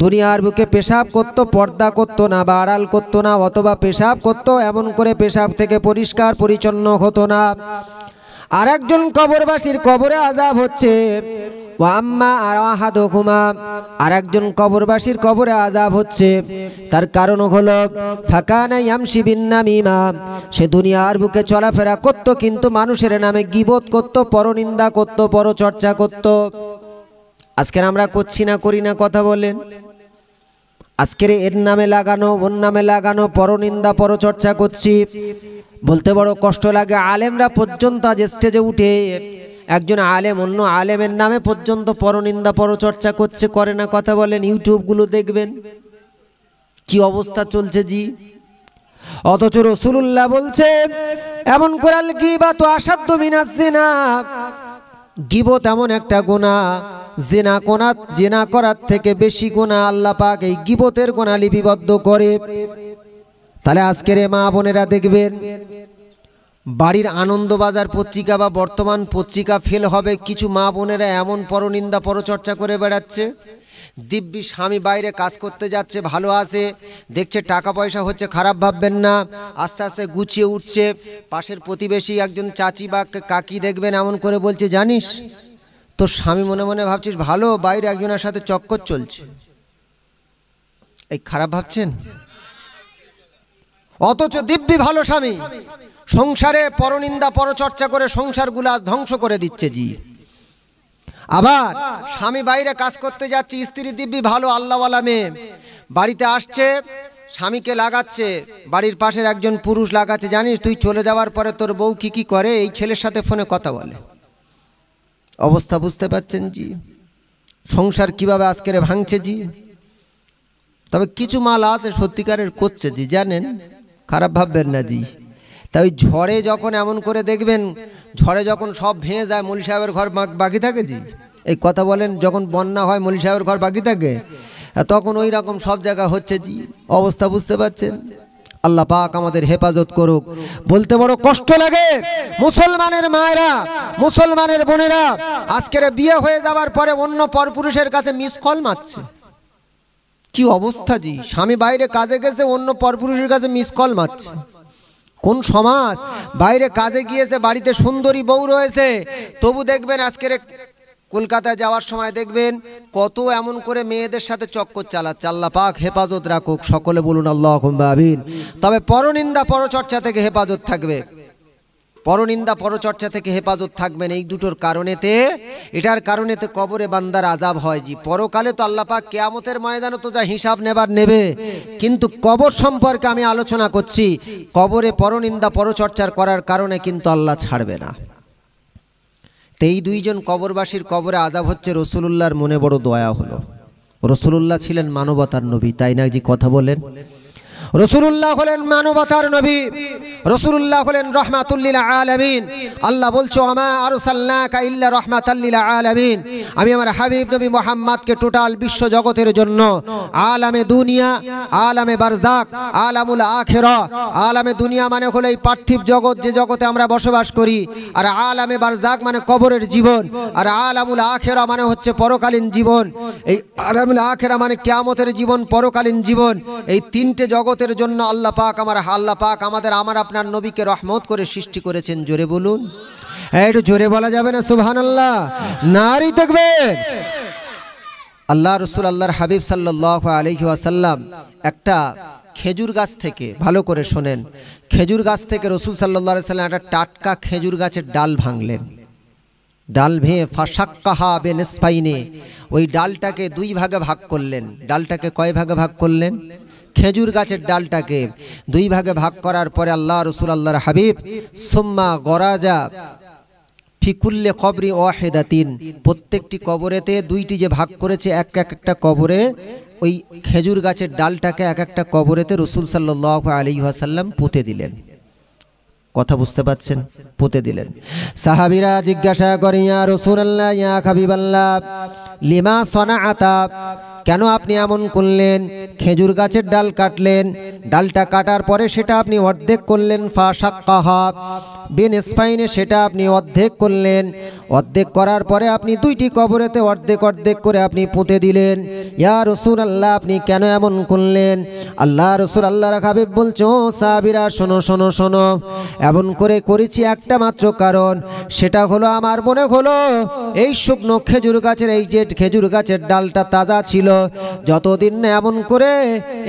দুনিয়ার বুকে পেশাব করতো, পর্দা করতো না বা আড়াল করতো না, অথবা পেশাব করতো এমন করে পেশাব থেকে পরিষ্কার পরিচ্ছন্ন হতো না। আর একজন কবরবাসীর কবরে আযাব হচ্ছে ওয়াম্মা আহাদুকুমা, আর একজন কবরবাসীর কবরে আযাব হচ্ছে, তার কারণ হলো ফাকানা ইয়ামশি বিন্নামিমা, সে দুনিয়ার বুকে চলাফেরা করত কিন্তু মানুষের নামে গীবত করত, পরনিন্দা করত, পরচর্চা করত। আজকের আমরা করছি না, করি না, কথা বলেন। আজকের এর নামে লাগানো, ওর নামে লাগানো, পরনিন্দা পরচর্চা করছি। বলতে বড় কষ্ট লাগে, আলেমরা পর্যন্ত আজ স্টেজে উঠে একজন আলেম অন্য আলেমের নামে পর্যন্ত পরনিন্দা পরচর্চা করছে, করে না, কথা বলেন। ইউটিউবগুলো দেখবেন কি অবস্থা চলছে জি। অথচ রাসূলুল্লাহ বলছে এমন করাল গীবাত আসাদ্দু মিনাজ জিনা, গীবত এমন একটা গুনাহ, জিনা করার থেকে বেশি গুনাহ আল্লাহ পাক এই গীবতের গুনাহ লিপিবদ্ধ করে। তাহলে আজকের মা বোনেরা দেখবেন বাড়ির আনন্দবাজার পত্রিকা বা বর্তমান পত্রিকা ফেল হবে, কিছু মা বোনেরা এমন পরনিন্দা পরচর্চা করে বেড়াচ্ছে। দিব্যি স্বামী বাইরে কাজ করতে যাচ্ছে, ভালো আছে, দেখছে টাকা পয়সা হচ্ছে, খারাপ ভাববেন না, আস্তে আস্তে গুছিয়ে উঠছে। পাশের প্রতিবেশী একজন চাচি বা কাকি দেখবেন এমন করে বলছে জানিস তোর স্বামী, মনে মনে ভাবছিস ভালো, বাইরে একজনের সাথে চক্কর চলছে, এই খারাপ ভাবছেন। অথচ দিব্যি ভালো স্বামী সংসারে পরনিন্দা পরচর্চা করে সংসারগুলো ধ্বংস করে দিচ্ছে জি। আবার স্বামী বাইরে কাজ করতে যাচ্ছে, স্ত্রী দিব্যি ভালো আল্লাহওয়ালা মেয়ে, বাড়িতে আসছে, স্বামীকে লাগাচ্ছে, বাড়ির পাশের একজন পুরুষ লাগাচ্ছে, জানিস তুই চলে যাওয়ার পরে তোর বউ কি কি করে, এই ছেলের সাথে ফোনে কথা বলে। অবস্থা বুঝতে পাচ্ছেন জি, সংসার কিভাবে আজকের ভাঙছে জি। তবে কিছু মাল আছে সত্যিকারের করছে জি, জানেন, খারাপ ভাববেন না জি। তাই ঝড়ে যখন এমন করে দেখবেন, ঝড়ে যখন সব ভেঙে যায়, মৌলী সাহেবের ঘর বাকি থাকে জি, এই কথা বলেন। যখন বন্যা হয় মৌলী সাহেবের ঘর বাকি থাকে, তখন ওই রকম সব জায়গা হচ্ছে জি। অবস্থা বুঝতে পাচ্ছেন। আল্লাহ পাক আমাদের হেফাজত করুক। বলতে বড় কষ্ট লাগে, মুসলমানের মায়েরা, মুসলমানের বোনেরা আজকের বিয়ে হয়ে যাওয়ার পরে অন্য পরপুরুষের কাছে মিস কল মারছে। কি অবস্থা জি, স্বামী বাইরে কাজে গেছে, অন্য পরপুরুষের কাছে মিস কল মারছে। কোন সমাজ? বাইরে কাজে গিয়েছে, বাড়িতে সুন্দরী বউ রয়েছে, তবু দেখবেন আজকের কলকাতায় যাওয়ার সময় দেখবেন কত এমন করে মেয়েদের সাথে চক্কর চালাচ্ছে। আল্লাহ পাক হেফাজত রাখুক, সকলে বলুন আল্লাহুম্মা আমিন। তবে পরনিন্দা পরচর্চা থেকে হেফাজত থাকবে। পরনিন্দা পরচর্চা থেকে হেফাজত থাকবেন। এই দুটোর কারণেতে, এটার কারণেতে কবরে বান্দার আযাব হয়। জি, পরকালে তো আল্লাহ পাক কিয়ামতের ময়দানে তো যা হিসাব নেবে, কিন্তু কবর সম্পর্কে আমি আলোচনা করছি। কবরে পরনিন্দা পরচর্চার করার কারণে কিন্তু আল্লাহ ছাড়বে না। তো এই দুইজন কবরবাসীর কবরে আযাব হচ্ছে। রাসূলুল্লাহর মনে বড় দয়া হলো। রাসূলুল্লাহ ছিলেন মানবতার নবী, তাই না? জি, কথা বলেন। রাসূলুল্লাহ হলেন মানবতার নবী, রাসূলুল্লাহ হলেন রাহমাতুল লিল আলামিন। আল্লাহ বলছো, আমা আরসালনাকা ইল্লা রাহমাতাল লিল আলামিন। আমি আমার হাবিব নবী মুহাম্মদকে টোটাল বিশ্ব জগতের জন্য, আলামে দুনিয়া, আলামে বারজাক, আলামুল আখিরা। আলামে দুনিয়া মানে হলো এই পার্থিব জগৎ, যে জগতে আমরা বসবাস করি, আর আলামে বারজাক মানে কবরের জীবন, আর আলামুল আখিরা মানে হচ্ছে পরকালীন জীবন। এই আলামুল আখিরা মানে কিয়ামতের জীবন, পরকালীন জীবন। এই তিনটে জগতের জন্য আল্লাহ পাক আমার আপনার নবীকে রহমত করে সৃষ্টি করেছেন। জোরে বলুন, একটু জোরে বলা যাবে না? সুবহানাল্লাহ, নারী তাকবীর। আল্লাহ রাসূল, আল্লাহর হাবিব সাল্লাল্লাহু আলাইহি ওয়াসাল্লাম একটা খেজুর গাছ থেকে, ভালো করে শোনেন, খেজুর গাছ থেকে রাসূল সাল্লাল্লাহু আলাইহি ওয়াসাল্লাম একটা টাটকা খেজুর গাছের ডাল ভাঙলেন। ডাল ভেঙে ফাশাক্কাহা বিনিসফাইনি, ওই ডালটাকে দুই ভাগে ভাগ করলেন। ডালটাকে কয় ভাগে ভাগ করলেন? খেজুর গাছের ডালটাকে দুই ভাগে ভাগ করার পরে আল্লাহ রাসূল, আল্লাহর হাবিব সুম্মা গরাজা ফি কুল্লি কবরি ওয়াহিদাতিন, প্রত্যেকটি কবরেতে দুইটি যে ভাগ করেছে, একটা কবরে ওই খেজুর গাছের ডালটাকে এক একটা কবরেতে রাসূল সাল্লাল্লাহু আলাইহি ওয়াসাল্লাম পুঁতে দিলেন। কথা বুঝতে পাচ্ছেন? পুঁতে দিলেন। সাহাবীরা জিজ্ঞাসা করে, ইয়া রাসূলুল্লাহ, ইয়া হাবিবাল্লাহ, লিমা সানাআতা, কেন আপনি এমন করলেন? খেজুর গাছের ডাল কাটলেন, ডালটা কাটার পরে সেটা আপনি অর্ধেক করলেন, ফাশাক্কাহা বিনিসফাইনি, সেটা আপনি অর্ধেক করলেন। অর্ধেক করার পরে আপনি দুইটি কবরেতে অর্ধেক অর্ধেক করে আপনি পুঁতে দিলেন। ইয়া রাসূলুল্লাহ, আপনি কেন এমন করলেন? আল্লাহ রাসূল, আল্লাহর হাবিব বলছো, সাহাবীরা শোনো শোনো শোনো, এমন করে করেছি একটা মাত্র কারণ, সেটা হলো আমার মনে হলো এই শুকনো খেজুর গাছের, এই যে খেজুর গাছের ডালটা তাজা ছিল, যতদিন না এমন করে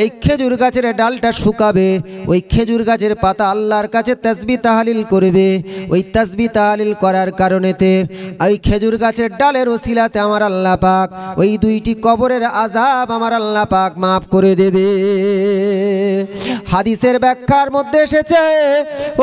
এই খেজুর গাছের ডালটা শুকাবে, ওই খেজুর গাছের পাতা আল্লাহর কাছে তাসবিহ তাহলিল করবে। ওই তাসবিহ তাহলিল করার কারণেতে ওই খেজুর গাছের ডালের ওসিলাতে আমার আল্লাহ পাক ওই দুইটি কবরের আযাব আমার আল্লাহ পাক মাফ করে দেবে। হাদিসের ব্যাখ্যার মধ্যে এসেছে,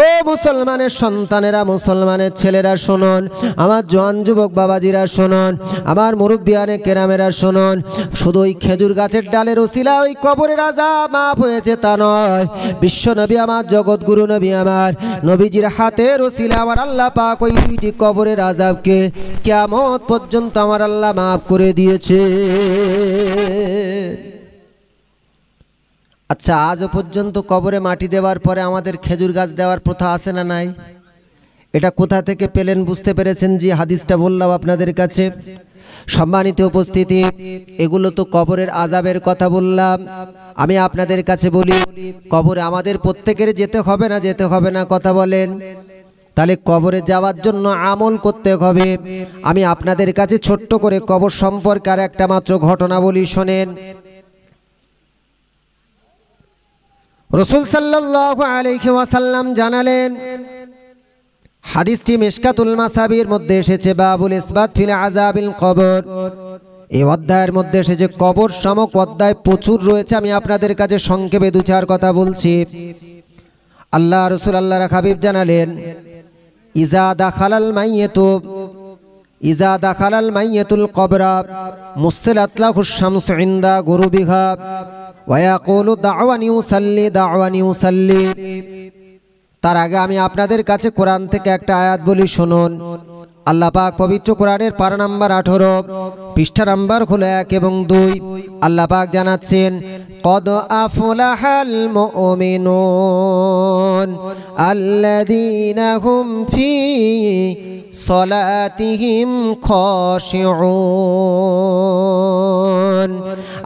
ও মুসলমানের সন্তানেরা, মুসলমানের ছেলেরা শুনুন, আমার জওয়ান যুবক বাবাজিরা শুনুন, আমার মুরব্বিয়ানে কেরামেরা শুনুন, শুধু ওই খেজুর গাছের ডালের ওসিলা ওই কবরের আযাব মাফ হয়েছে তা নয়, বিশ্ব নবী আমার, জগৎগুরু নবী আমার, নবীজির হাতের ওসিলা আমার আল্লাহ পাক ওই দুইটি কবরের আযাবকে কিয়ামত পর্যন্ত আমার আল্লাহ মাফ করে দিয়েছে। আচ্ছা, আজও পর্যন্ত কবরে মাটি দেওয়ার পরে আমাদের খেজুর গাছ দেওয়ার প্রথা আছে না নাই? এটা কোথা থেকে পেলেন? বুঝতে পেরেছেন? যে হাদিসটা বললাম আপনাদের কাছে। সম্মানিত উপস্থিতি, এগুলো তো কবরের আযাবের কথা বললাম। আমি আপনাদের কাছে বলি, কবরে আমাদের প্রত্যেকের যেতে হবে না? যেতে হবে না? কথা বলেন। তাহলে কবরে যাওয়ার জন্য আমল করতে হবে। আমি আপনাদের কাছে ছোট্ট করে কবর সম্পর্কে আর একটা মাত্র ঘটনা বলি, শোনেন। রাসূল সাল্লাল্লাহু আলাইহি ওয়াসাল্লাম জানালেন, হাদিসটি মিশকাতুল মাসাবির মধ্যে এসেছে, বাবুল ইসবাত ফিল আযাবিল কবর। এই অধ্যায়ের মধ্যে এসেছে, কবর শামক অধ্যায় প্রচুর রয়েছে। আমি আপনাদের কাছে সংক্ষেপে দু চার কথা বলছি। আল্লাহ রাসূল, আল্লাহর হাবিব জানালেন, ইজা দাখালাল মাইয়াতুল কবরা মুসসালাত লাহুশ শামসু ইনদা গুরুবিহা ওয়া ইয়াকুলু দাওয়ানি উসাল্লি দাওয়ানি উসাল্লি। তার আগে আমি আপনাদের কাছে কোরআন থেকে একটা আয়াত বলি, শুনুন। আল্লাহ পাক পবিত্র কোরআনের পারা নাম্বার 18, পৃষ্ঠা নাম্বার হলো 1 এবং 2। আল্লাহ পাক জানাচ্ছেন, কদ আফলাহাল মুমিনুন আল্লাযীনা হুম ফি সলাতিহিম খাশিউন।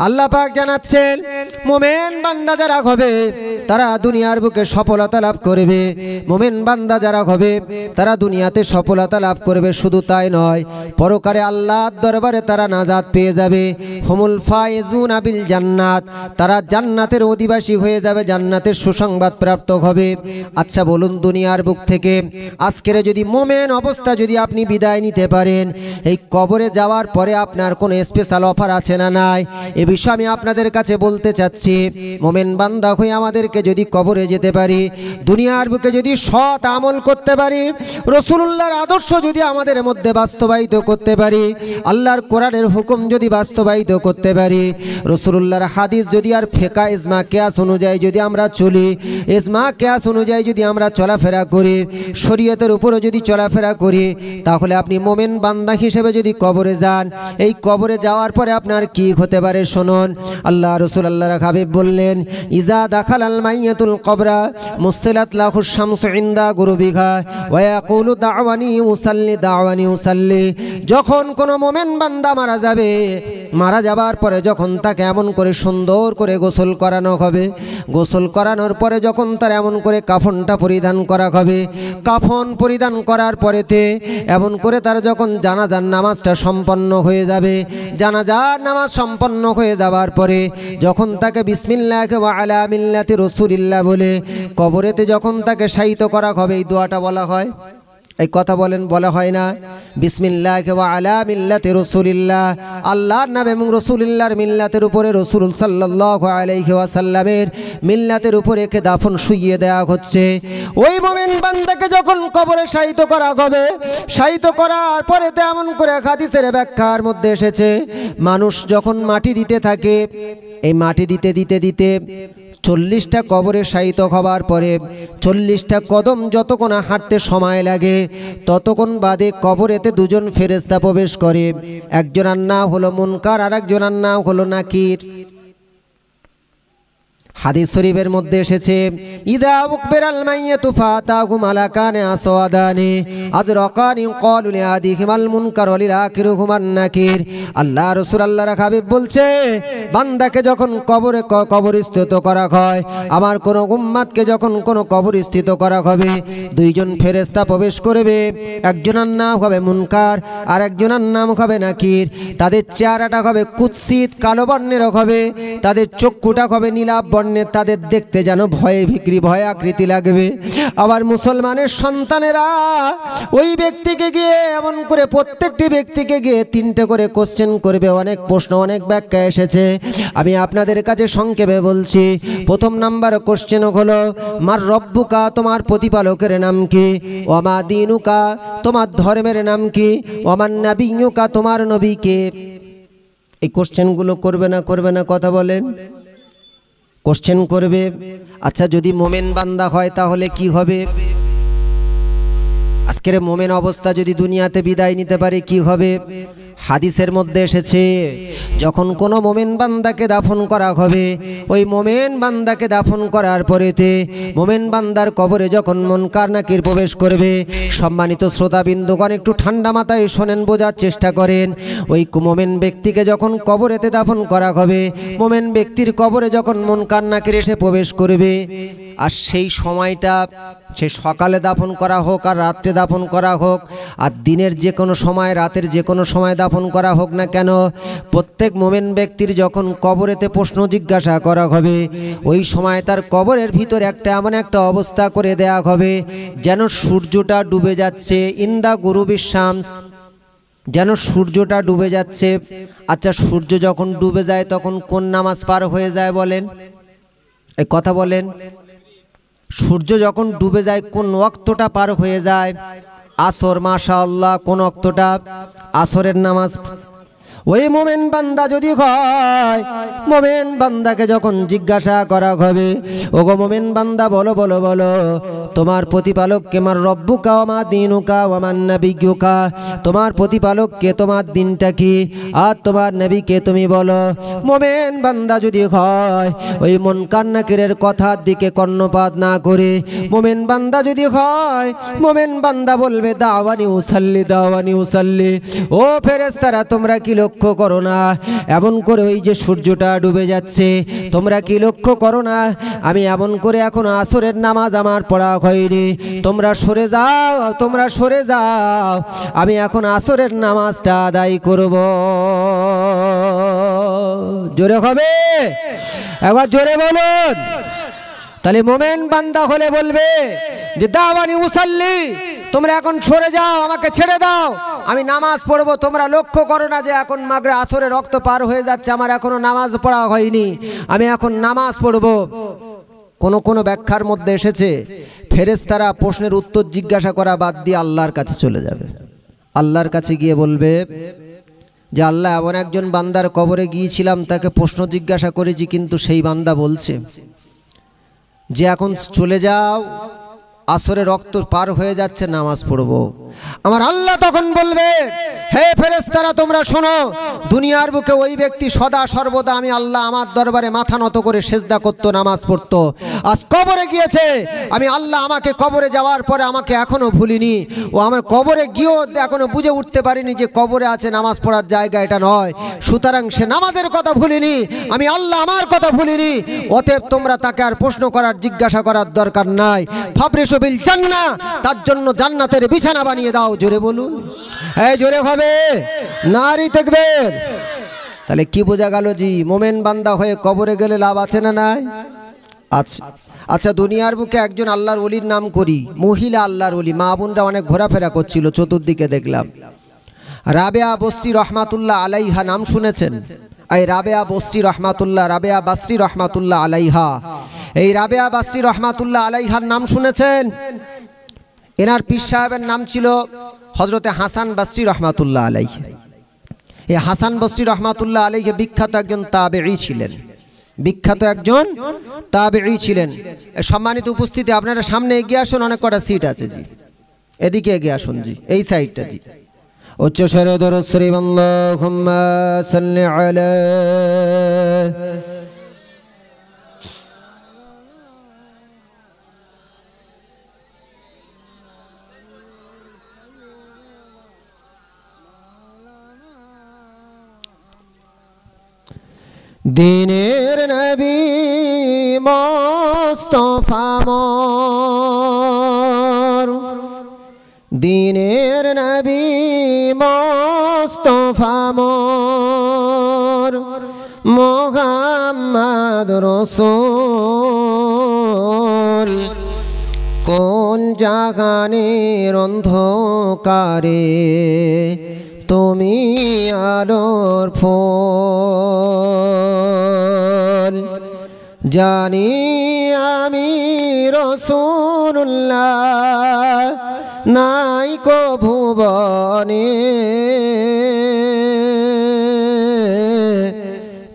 আল্লাহ পাক জানাচ্ছেন মুমিন বান্দা যারা হবে তারা দুনিয়ার বুকে সফলতা লাভ করবে। মুমিন বান্দা যারা হবে তারা দুনিয়াতে সফলতা লাভ করবে। শুধু তাই নয়, পরকালে আল্লাহর দরবারে তারা নাজাত পেয়ে যাবে। হুমুল ফায়েজুনা বিল জান্নাত, তারা জান্নাতের অধিবাসী হয়ে যাবে, জান্নাতের সুসংবাদ প্রাপ্ত হবে। আচ্ছা বলুন, দুনিয়ার বুক থেকে আজকের যদি মুমিন অবস্থা যদি আপনি বিদায় নিতে পারেন, এই কবরে যাওয়ার পরে আপনার কোনো স্পেশাল অফার আছে না নাই? এ বিষয়ে আমি আপনাদের কাছে বলতে চাচ্ছি, মুমিন বান্দা হয়ে আমাদেরকে যদি কবরে যেতে পারি, দুনিয়ার বুকে যদি সৎ আমল করতে পারি, রাসূলুল্লাহর আদর্শ যদি আমাদের মধ্যে বাস্তবায়িত করতে পারি, আল্লাহর কোরআনের হুকুম যদি বাস্তবায়িত করতে পারি, রাসূলুল্লাহর হাদিস যদি আর ফিকহ ইজমা কিয়াস অনুযায়ী যদি আমরা চলি, ইজমা কিয়াস অনুযায়ী যদি আমরা চলাফেরা করি, শরীয়তের উপরে যদি চলাফেরা করি, তাহলে আপনি মুমিন বান্দা হিসেবে যদি কবরে যান, এই কবরে যাওয়ার পরে আপনার কি হতে পারে শুনুন। আল্লাহ রাসূল আল্লাহর হাবিব বললেন, ইজা দাখালাল মাইয়াতুল কবরা মুসলাত লাহু শামসু ইনদা গুরুবিহা ওয়া ইয়াকুলু দাওয়ানি উসাল্লি দাওয়ানি উসাল্লি। যখন কোনো মুমিন বান্দা মারা যাবে, মারা যাবার পরে যখন তাকে এমন করে সুন্দর করে গোসল করানো হবে, গোসল করানোর পরে যখন তার এমন করে কাফনটা পরিধান করা হবে, কাফন পরিধান করার পরেতে এমন করে তার যখন জানাজার নামাজটা সম্পন্ন হয়ে যাবে, জানাজার নামাজ সম্পন্ন হয়ে যাওয়ার পরে যখন তাকে বিসমিল্লাহ ওয়া আলা মিল্লাতি রাসূলিল্লাহ বলে কবরেতে যখন তাকে শায়িত করা হবে, এই দোয়াটা বলা হয়। এই কথা বলেন, বলা হয় না? বিসমিল্লাহ ওয়া আলা মিল্লাতি রাসূলিল্লাহ, আল্লাহর নামে এবং রাসূলুল্লাহর মিল্লাতের উপরে, রাসূল সাল্লাল্লাহু আলাইহি ওয়াসাল্লামের মিল্লাতের উপরে কে দাফন শুইয়ে দেওয়া হচ্ছে। ওই মুমিন বান্দাকে যখন কবরে শায়িত করা হবে, শায়িত করার পরে এমন করে হাদিসের ব্যাখ্যার মধ্যে এসেছে, মানুষ যখন মাটি দিতে থাকে, এই মাটি দিতে দিতে দিতে 40টা কবরে শায়িত হবার পরে 40টা কদম যতক্ষণ হাঁটতে সময় লাগে, ততক্ষণ বাদে কবরেতে দুজন ফেরেশতা প্রবেশ করে। একজনের নাম হলো মুনকার, আর একজনের নাম হলো নাকির। হাদিস শরীফের মধ্যে এসেছে, ইদা উকবিরাল মাইয়াতু ফাতাহু মালাকানে আসওয়াদানি আজরাকানি ক্বালু লিআদিহিমাল মুনকার ওয়া লিআখিরিহিমান নাকির। আল্লাহ রাসূল আল্লাহর হাবিব বলছে, বান্দাকে যখন কবরস্থিত করা হয়, আমার কোন উম্মতকে যখন কোন কবরস্থিত করা হবে, দুইজন ফেরেশতা প্রবেশ করবে। একজনের নাম হবে মুনকার, আর একজনের নাম হবে নাকির। তাদের চেহারাটা হবে কুৎসিত কালো বর্ণের হবে, তাদের চক্ষুটা হবে নীলাভ বর্ণের, তাদের দেখতে যেন ভয়ে ভিক্রি ভয় আকৃতি লাগবে। আবার মুসলমানের সন্তানেরা ওই ব্যক্তিকে গিয়ে এমন করে প্রত্যেকটি ব্যক্তিকে গিয়ে 3টে করে কোশ্চেন করবে। অনেক প্রশ্ন, অনেক ব্যাখ্যা এসেছে, আমি আপনাদের কাছে সংক্ষেপে বলছি। প্রথম নাম্বার কোশ্চেন হলো, মার রব্বুকা, তোমার প্রতিপালকের নাম কি? ওমা দীনুকা, তোমার ধর্মের নাম কি? ওমান নাবিয়ুকা, তোমার নবী কে? এই কোশ্চেনগুলো করবে না করবে না কথা বলেন? কোশ্চেন করবে। আচ্ছা, যদি মুমিন বান্দা হয় তাহলে কি হবে? আজকের মুমিন অবস্থা যদি দুনিয়াতে বিদায় নিতে পারে কি হবে? হাদিসের মধ্যে এসেছে, যখন কোনো মুমিন বান্দাকে দাফন করা হবে, ওই মুমিন বান্দাকে দাফন করার পরেতে মুমিন বান্দার কবরে যখন মুনকার নাকির প্রবেশ করবে, সম্মানিত শ্রোতাবিন্দুগণ একটু ঠান্ডা মাথায় শোনেন, বোঝার চেষ্টা করেন। ওই মুমিন ব্যক্তিকে যখন কবরেতে দাফন করা হবে, মুমিন ব্যক্তির কবরে যখন মুনকার নাকির এসে প্রবেশ করবে, আর সেই সময়টা সে সকালে দাফন করা হোক আর রাত্রে দাফন করা হোক, আর দিনের যে কোনো সময়, রাতের যে কোনো সময় দাফন করা হোক না কেন, প্রত্যেক মুমিন ব্যক্তির যখন কবরেতে প্রশ্ন জিজ্ঞাসা করা হবে, ওই সময় তার কবরের ভিতরে এমন একটা অবস্থা করে দেয়া হবে যেন সূর্যটা ডুবে যাচ্ছে, ইন্দা গুরুবিশ শামস, যেন সূর্যটা ডুবে যাচ্ছে। আচ্ছা, সূর্য যখন ডুবে যায় তখন কোন নামাজ পার হয়ে যায় বলেন? এই কথা বলেন। সূর্য যখন ডুবে যায় কোন ওয়াক্তটা পার হয়ে যায়? আসর। মাশাআল্লাহ, কোন ওয়াক্তটা? আসরের নামাজ। ওই মুমিন বান্দা যদি হয়, মুমিন বান্দাকে যখন জিজ্ঞাসা করা হবে, ওগো মুমিন বান্দা বলো বলো বলো, তোমার প্রতিপালক কে? মার রব্বুকা ওমা দীনুকা ওমান নাবিয়ুকা, তোমার প্রতিপালক কে, তোমার দিনটা কি, আর তোমার নবীকে তুমি বলো। মুমিন বান্দা যদি হয়, ওই মুনকার নাকিরের কথার দিকে কর্ণপাত না করে মুমিন বান্দা যদি হয়, মুমিন বান্দা বলবে দাওয়ানি উসাল্লি, দাওয়ানি উসাল্লি। ও ফেরেশতারা, তোমরা কি লক্ষ্য লক্ষ্য করো না? এমন করে ওই যে সূর্যটা ডুবে যাচ্ছে, তোমরা কি লক্ষ্য করো না? আমি এমন করে এখন আসরের নামাজ আমার পড়া হয়নি, তোমরা সরে যাও, তোমরা সরে যাও, আমি এখন আসরের নামাজটা আদায় করব। জোরে হবে, একবার জোরে বলুন। তাহলে মোমেন বান্দা হলে বলবে যে দাওয়ানি মুসাল্লি, তোমরা এখন সরে যাও, আমাকে ছেড়ে দাও, আমি নামাজ পড়বো। তোমরা লক্ষ্য করো না যে এখন মাগরিব আসরের রক্ত পার হয়ে যাচ্ছে, আমার এখনো নামাজ পড়া হয়নি, আমি এখন নামাজ পড়বো। কোন ব্যাখ্যার মধ্যে এসেছে ফেরেশতারা প্রশ্নের উত্তর জিজ্ঞাসা করা বাদ দিয়ে আল্লাহর কাছে চলে যাবে। আল্লাহর কাছে গিয়ে বলবে যে আল্লাহ, এমন একজন বান্দার কবরে গিয়েছিলাম, তাকে প্রশ্ন জিজ্ঞাসা করেছি, কিন্তু সেই বান্দা বলছে যে এখন চলে যাও, আসরে রক্ত পার হয়ে যাচ্ছে, নামাজ পড়বো। আমার আল্লাহ তখন বলবে, হে ফেরেশতারা তোমরা শোনো, দুনিয়ার বুকে ওই ব্যক্তি সদা সর্বদা আমি আল্লাহ আমার দরবারে মাথা নত করে সেজদা করতো, নামাজ পড়তো, আজ কবরে গিয়েছে, আমি আল্লাহ আমাকে কবরে যাওয়ার পরে আমাকে এখনো ভুলিনি, ও আমার কবরে গিয়েও এখনো বুঝে উঠতে পারিনি যে কবরে আছে, নামাজ পড়ার জায়গা এটা নয়, সুতরাং সে নামাজের কথা ভুলিনি, আমি আল্লাহ আমার কথা ভুলিনি, অতএব তোমরা তাকে আর প্রশ্ন করার জিজ্ঞাসা করার দরকার নাই। ফাবরিশু বিল জান্নাহ, তার জন্য জান্নাতের বিছানা বানিয়ে দাও। জোরে বলুন, এই জোরে হবে, নারী তাকবীর। তাহলে কি বোঝা গেল? জি, মোমেন বান্দা হয়ে কবরে গেলে লাভ আছে না নাই? আছে। আচ্ছা, দুনিয়ার বুকে একজন আল্লাহর ওলির নাম করি, মহিলা আল্লাহর ওলি, মা বোনরা অনেক ঘোরাফেরা করছিল, চতুর্দিকে দেখলাম রাবেয়া বস্তি রহমাতুল্লাহ আলাইহা, নাম শুনেছেন? এই রাবেয়া বস্তি রহমাতুল্লাহ, রাবেয়া বাসরি রহমাতুল্লাহ আলাইহা, এই রাবেয়া বাসরি রহমাতুল্লাহ আলাইহার নাম শুনেছেন? এনার পীর সাহেবের নাম ছিল হযরতে হাসান বসরি রহমাতুল্লাহ আলাইহি। এই হাসান বসরি রহমাতুল্লাহ আলাইহি বিখ্যাত একজন তাবেঈ ছিলেন, বিখ্যাত একজন তাবেঈ ছিলেন। সম্মানিত উপস্থিতি, আপনারা সামনে এগিয়ে আসুন, অনেক কটা সিট আছে জি, এদিকে এগিয়ে আসুন জি, এই সাইডটা জি। উচ্চ স্বরে দরুদ শরীফ, আল্লাহুম্মা সাল্লি আলা দিনের নবী মুস্তাফা মোর, দিনের নবী মুস্তাফা মোর, মুহাম্মদ রাসূল, কোন জাগানের অন্ধকারে তুমি আলোর ফুল, জানি আমি রাসূলুল্লাহ নাই কো ভুবনে,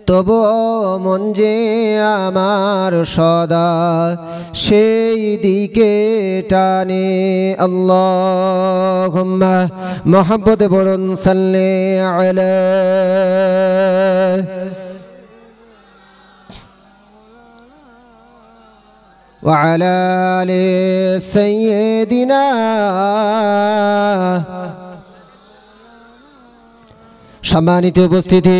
তবু মন যে আমার সদা সেই দিকে টানে। আল্লাহুম্মা মুহাব্বতে বলুন সাল্লি আলা ওয়া আলা আলি সাইয়্যিদিনা। সম্মানিত উপস্থিতি,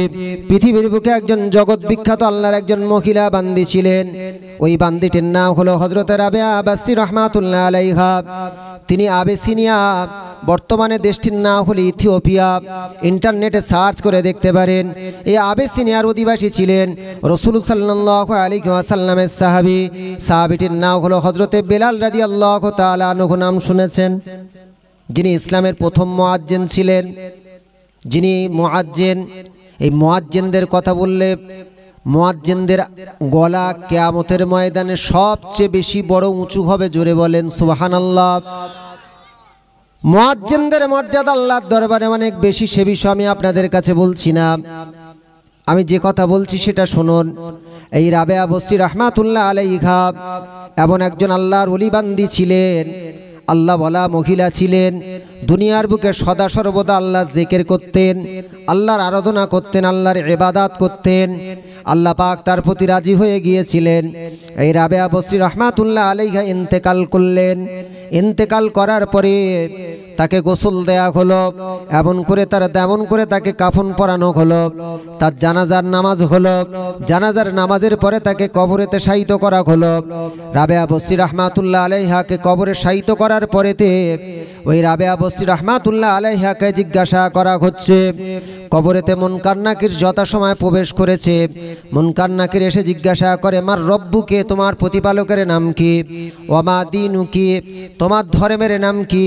পৃথিবীর বুকে একজন জগৎ বিখ্যাত আল্লাহর একজন মহিলা বান্দি ছিলেন। ওই বান্দিটির নাম হলো হযরতে রাবেয়া বাসরি রহমাতুল্লাহ আলাইহা। তিনি আবেসিনিয়া, বর্তমানে দেশটির নাম হলো ইথিওপিয়া, ইন্টারনেটে সার্চ করে দেখতে পারেন। এই আবেসিনিয়ার অধিবাসী ছিলেন রাসূল সাল্লাল্লাহু আলাইহি ওয়াসাল্লামের সাহাবী। সাহাবীটির নাম হলো হযরতে বেলাল রাদিয়াল্লাহু তাআলা আনহু, নাম শুনেছেন? যিনি ইসলামের প্রথম মুয়াজ্জিন ছিলেন, যিনি মুয়াজ্জিন। এই মুয়াজ্জিনদের কথা বললে মুয়াজ্জিনদের গলা কিয়ামতের ময়দানে সবচেয়ে বেশি বড় উঁচু হবে। জোরে বলেন সুবহানাল্লাহ। মুয়াজ্জিনদের মর্যাদা আল্লাহর দরবারে অনেক বেশি, সে বিষয় আমি আপনাদের কাছে বলছি না। আমি যে কথা বলছি সেটা শুনুন। এই রাবেয়া বসরি রহমাতুল্লাহ আলাইহা এমন একজন আল্লাহর ওলি বান্দি ছিলেন, আল্লাহ বলা মহিলা ছিলেন। দুনিয়ার বুকে সদা সর্বদা আল্লাহ জিকির করতেন, আল্লাহর আরাধনা করতেন, আল্লাহর ইবাদত করতেন। আল্লাহ পাক তার প্রতি রাজি হয়ে গিয়েছিলেন। এই রাবেয়া বসরি রহমাতুল্লাহ আলাইহা ইন্তেকাল করলেন। ইন্তেকাল করার পরে তাকে গোসল দেয়া হলো, এমন করে তাকে কাফন পরানো হলো, তার জানাজার নামাজ হলো। জানাজার নামাজের পরে তাকে কবরেতে শায়িত করা হলো। রাবেয়া বসরি রহমাতুল্লাহ আলাইহাকে কবরে শায়িত করার পরেতে ওই রাবেয়া বসরি রহমাতুল্লাহ আলাইহাকে জিজ্ঞাসা করা হচ্ছে, কবরেতে মুনকার নাকির যথাসময় প্রবেশ করেছে। মুনকার নাকির এসে জিজ্ঞাসা করে, মার রব্বুকে, তোমার প্রতিপালকের নাম কি? ওমা দীনুকি, তোমার ধর্মের নাম কি?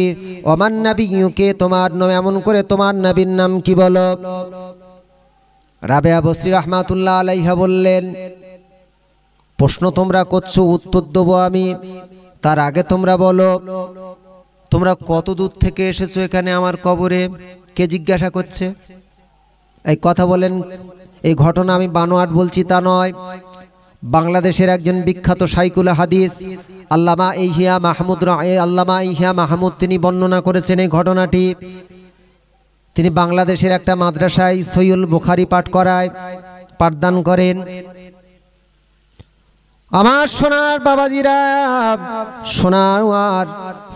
ওমান নবিয়ুকে, তোমার এমন করে তোমার নবীর নাম কি বলো। রাবেয়া বসরি রহমাতুল্লাহ আলাইহা বললেন, প্রশ্ন তোমরা করছো, উত্তর দেবো আমি, তার আগে তোমরা বলো তোমরা কত দূর থেকে এসেছো এখানে আমার কবরে? কে জিজ্ঞাসা করছে? এই কথা বলেন, এই ঘটনা আমি বানোয়াট বলছি তা নয়। বাংলাদেশের একজন বিখ্যাত শাইখুল হাদিস আল্লামা ইহিয়া মাহমুদ তিনি বর্ণনা করেছেন এই ঘটনাটি। তিনি বাংলাদেশের একটা মাদ্রাসায় সহিহুল বুখারী পাঠদান করেন। আমার সোনার বাবাজিরা, সোনার আর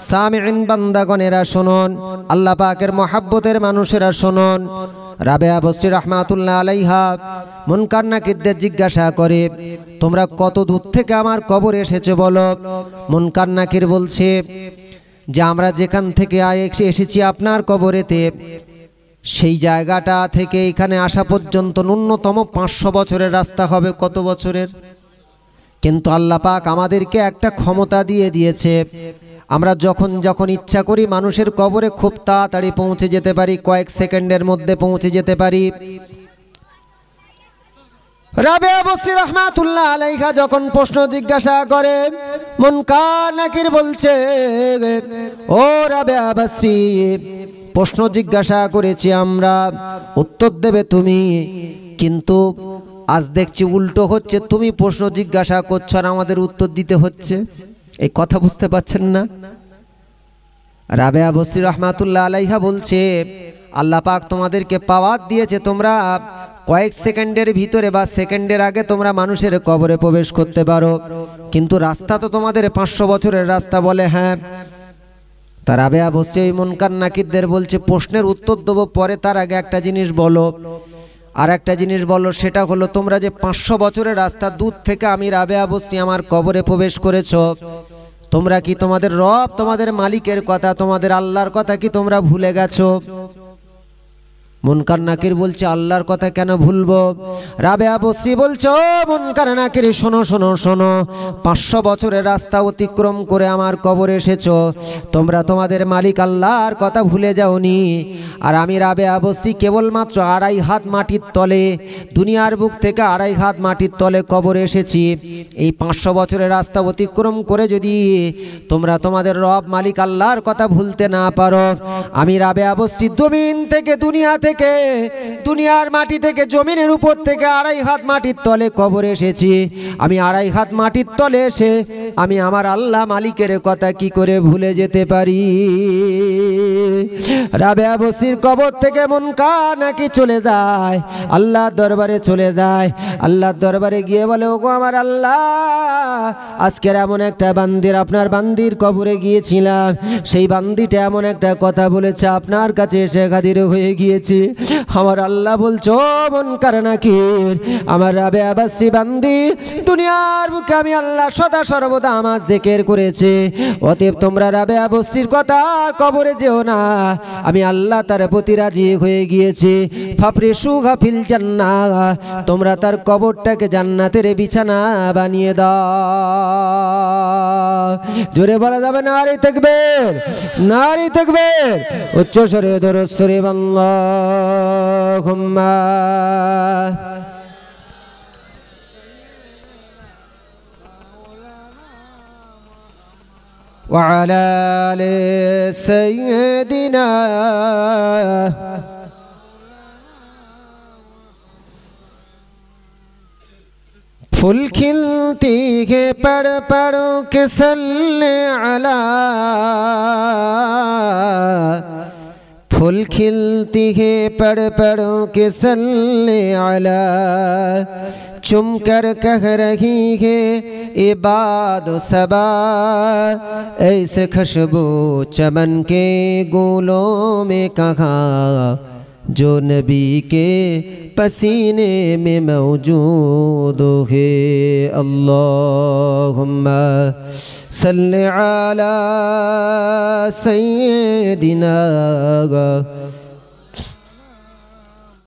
সামিঈন বান্দাগণেরা শুনুন, আল্লাহ পাকের মহব্বতের মানুষেরা শুনুন। রাবেয়া বসরি রহমাতুল্লাহ আলাইহা মুনকার নাকিরদের জিজ্ঞাসা করে, তোমরা কত দূর থেকে আমার কবরে এসেছো বলো। মুনকার নাকির বলছে যে আমরা যেখান থেকে এসেছি আপনার কবরেতে, সেই জায়গাটা থেকে এখানে আসা পর্যন্ত ন্যূনতম 500 বছরের রাস্তা হবে। কত বছরের? কিন্তু আল্লাহ পাক আমাদেরকে একটা ক্ষমতা দিয়েছে, আমরা যখন ইচ্ছা করি মানুষের কবরে খুব তাড়াতাড়ি পৌঁছে যেতে পারি, কয়েক সেকেন্ডের মধ্যে পৌঁছে যেতে পারি। রাবেয়া বসরি রহমাতুল্লাহ আলাইহা যখন প্রশ্ন জিজ্ঞাসা করে, মুনকার নাকির বলছে, ও রাবেয়া বসরি, প্রশ্ন জিজ্ঞাসা করেছি আমরা, উত্তর দেবে তুমি, কিন্তু আজ দেখছি উল্টো হচ্ছে, তুমি প্রশ্ন জিজ্ঞাসা করছো আর আমাদের উত্তর দিতে হচ্ছে। এই কথা বুঝতে পারছেন না? রাবেয়া বসরি রহমাতুল্লাহ আলাইহা বলছে, আল্লাহ পাক তোমাদেরকে পাওয়ার দিয়েছে, তোমরা কয়েক সেকেন্ডের ভিতরে বা সেকেন্ডের আগে তোমরা মানুষের কবরে প্রবেশ করতে পারো, কিন্তু রাস্তা তো তোমাদের 500 বছরের রাস্তা। বলে হ্যাঁ। তার রাবেয়া বসরি মুনকার নাকিরদের বলছে, প্রশ্নের উত্তর দেবো পরে, তার আগে একটা জিনিস বলো। আর একটা জিনিস বলো, সেটা হলো তোমরা যে 500 বছরের রাস্তা দূর থেকে আমি রাবেয়া বসরি আমার কবরে প্রবেশ করেছো, তোমরা কি তোমাদের রব, তোমাদের মালিকের কথা, তোমাদের আল্লাহর কথা কি তোমরা ভুলে গেছো? মুনকার নাকির বলছে, আল্লাহর কথা কেন ভুলবো? রাবেয়া বসরি বলছো, মুনকার নাকির শোনো শোনো শোনো, 500 বছরের রাস্তা অতিক্রম করে আমার কবরে এসেছো, তোমরা তোমাদের মালিক আল্লাহর কথা ভুলে যাওনি। আর আমি রাবেয়া বসরি কেবলমাত্র 2.5 হাত মাটির তলে, দুনিয়ার বুক থেকে 2.5 হাত মাটির তলে কবরে এসেছি। এই 500 বছরের রাস্তা অতিক্রম করে যদি তোমরা তোমাদের রব মালিক আল্লাহর কথা ভুলতে না পারো, আমি রাবেয়া বসরি জমিন থেকে, দুনিয়ার মাটি থেকে, জমিনের উপর থেকে 2.5 হাত মাটির তলে কবরে এসেছি। আমি 2.5 হাত মাটির তলে এসে আমি আমার আল্লাহ মালিকের কথা কি করে ভুলে যেতে পারি? রাবেয়া বসরির কবর থেকে মুনকার নাকির চলে যায়, আল্লাহর দরবারে চলে যায়। আল্লাহর দরবারে গিয়ে বলে, ওগো আমার আল্লাহ, আজকের এমন একটা বান্দির, আপনার বান্দির কবরে গিয়েছিলাম, সেই বান্দিটা এমন একটা কথা বলেছে, আপনার কাছে এসে হাজির হয়ে গিয়েছি। আমার আল্লাহ বলছো, মুনকার নাকির, আমার রাবেয়া বসরি বান্দি দুনিয়ার বুকে আমি আল্লাহ সদা সর্বদা আমার জিকির করেছে, অতএব তোমরা রাবেয়া বসরির কথা কবরে যেও না, আমি আল্লাহ তার প্রতি রাজি হয়ে গিয়েছি। ফাফরিশুহা ফিল জান্নাহ, তোমরা তার কবরটাকে জান্নাতের বিছানা বানিয়ে দাও। জোরে বলা যাবে নারী তাকবীর, নারী তাকবীর, উচ্চ স্বরে দরুদ শরীফ আল্লাহুম্মা ওয়া আলা আলি সাইয়্যিদিনা फूल खिलती है पढ़ के सल्ले अला, फूल खिलती है पेड़ पेड़ों के सल्ले अला, चुम कर कह रही है इबाद सबा, ऐसे खुशबू चमन के गूलों में कहाँ जो नबी के पसीने में मौजूद है। अल्लाहुम्मा सल्ली अला सय्यिदिना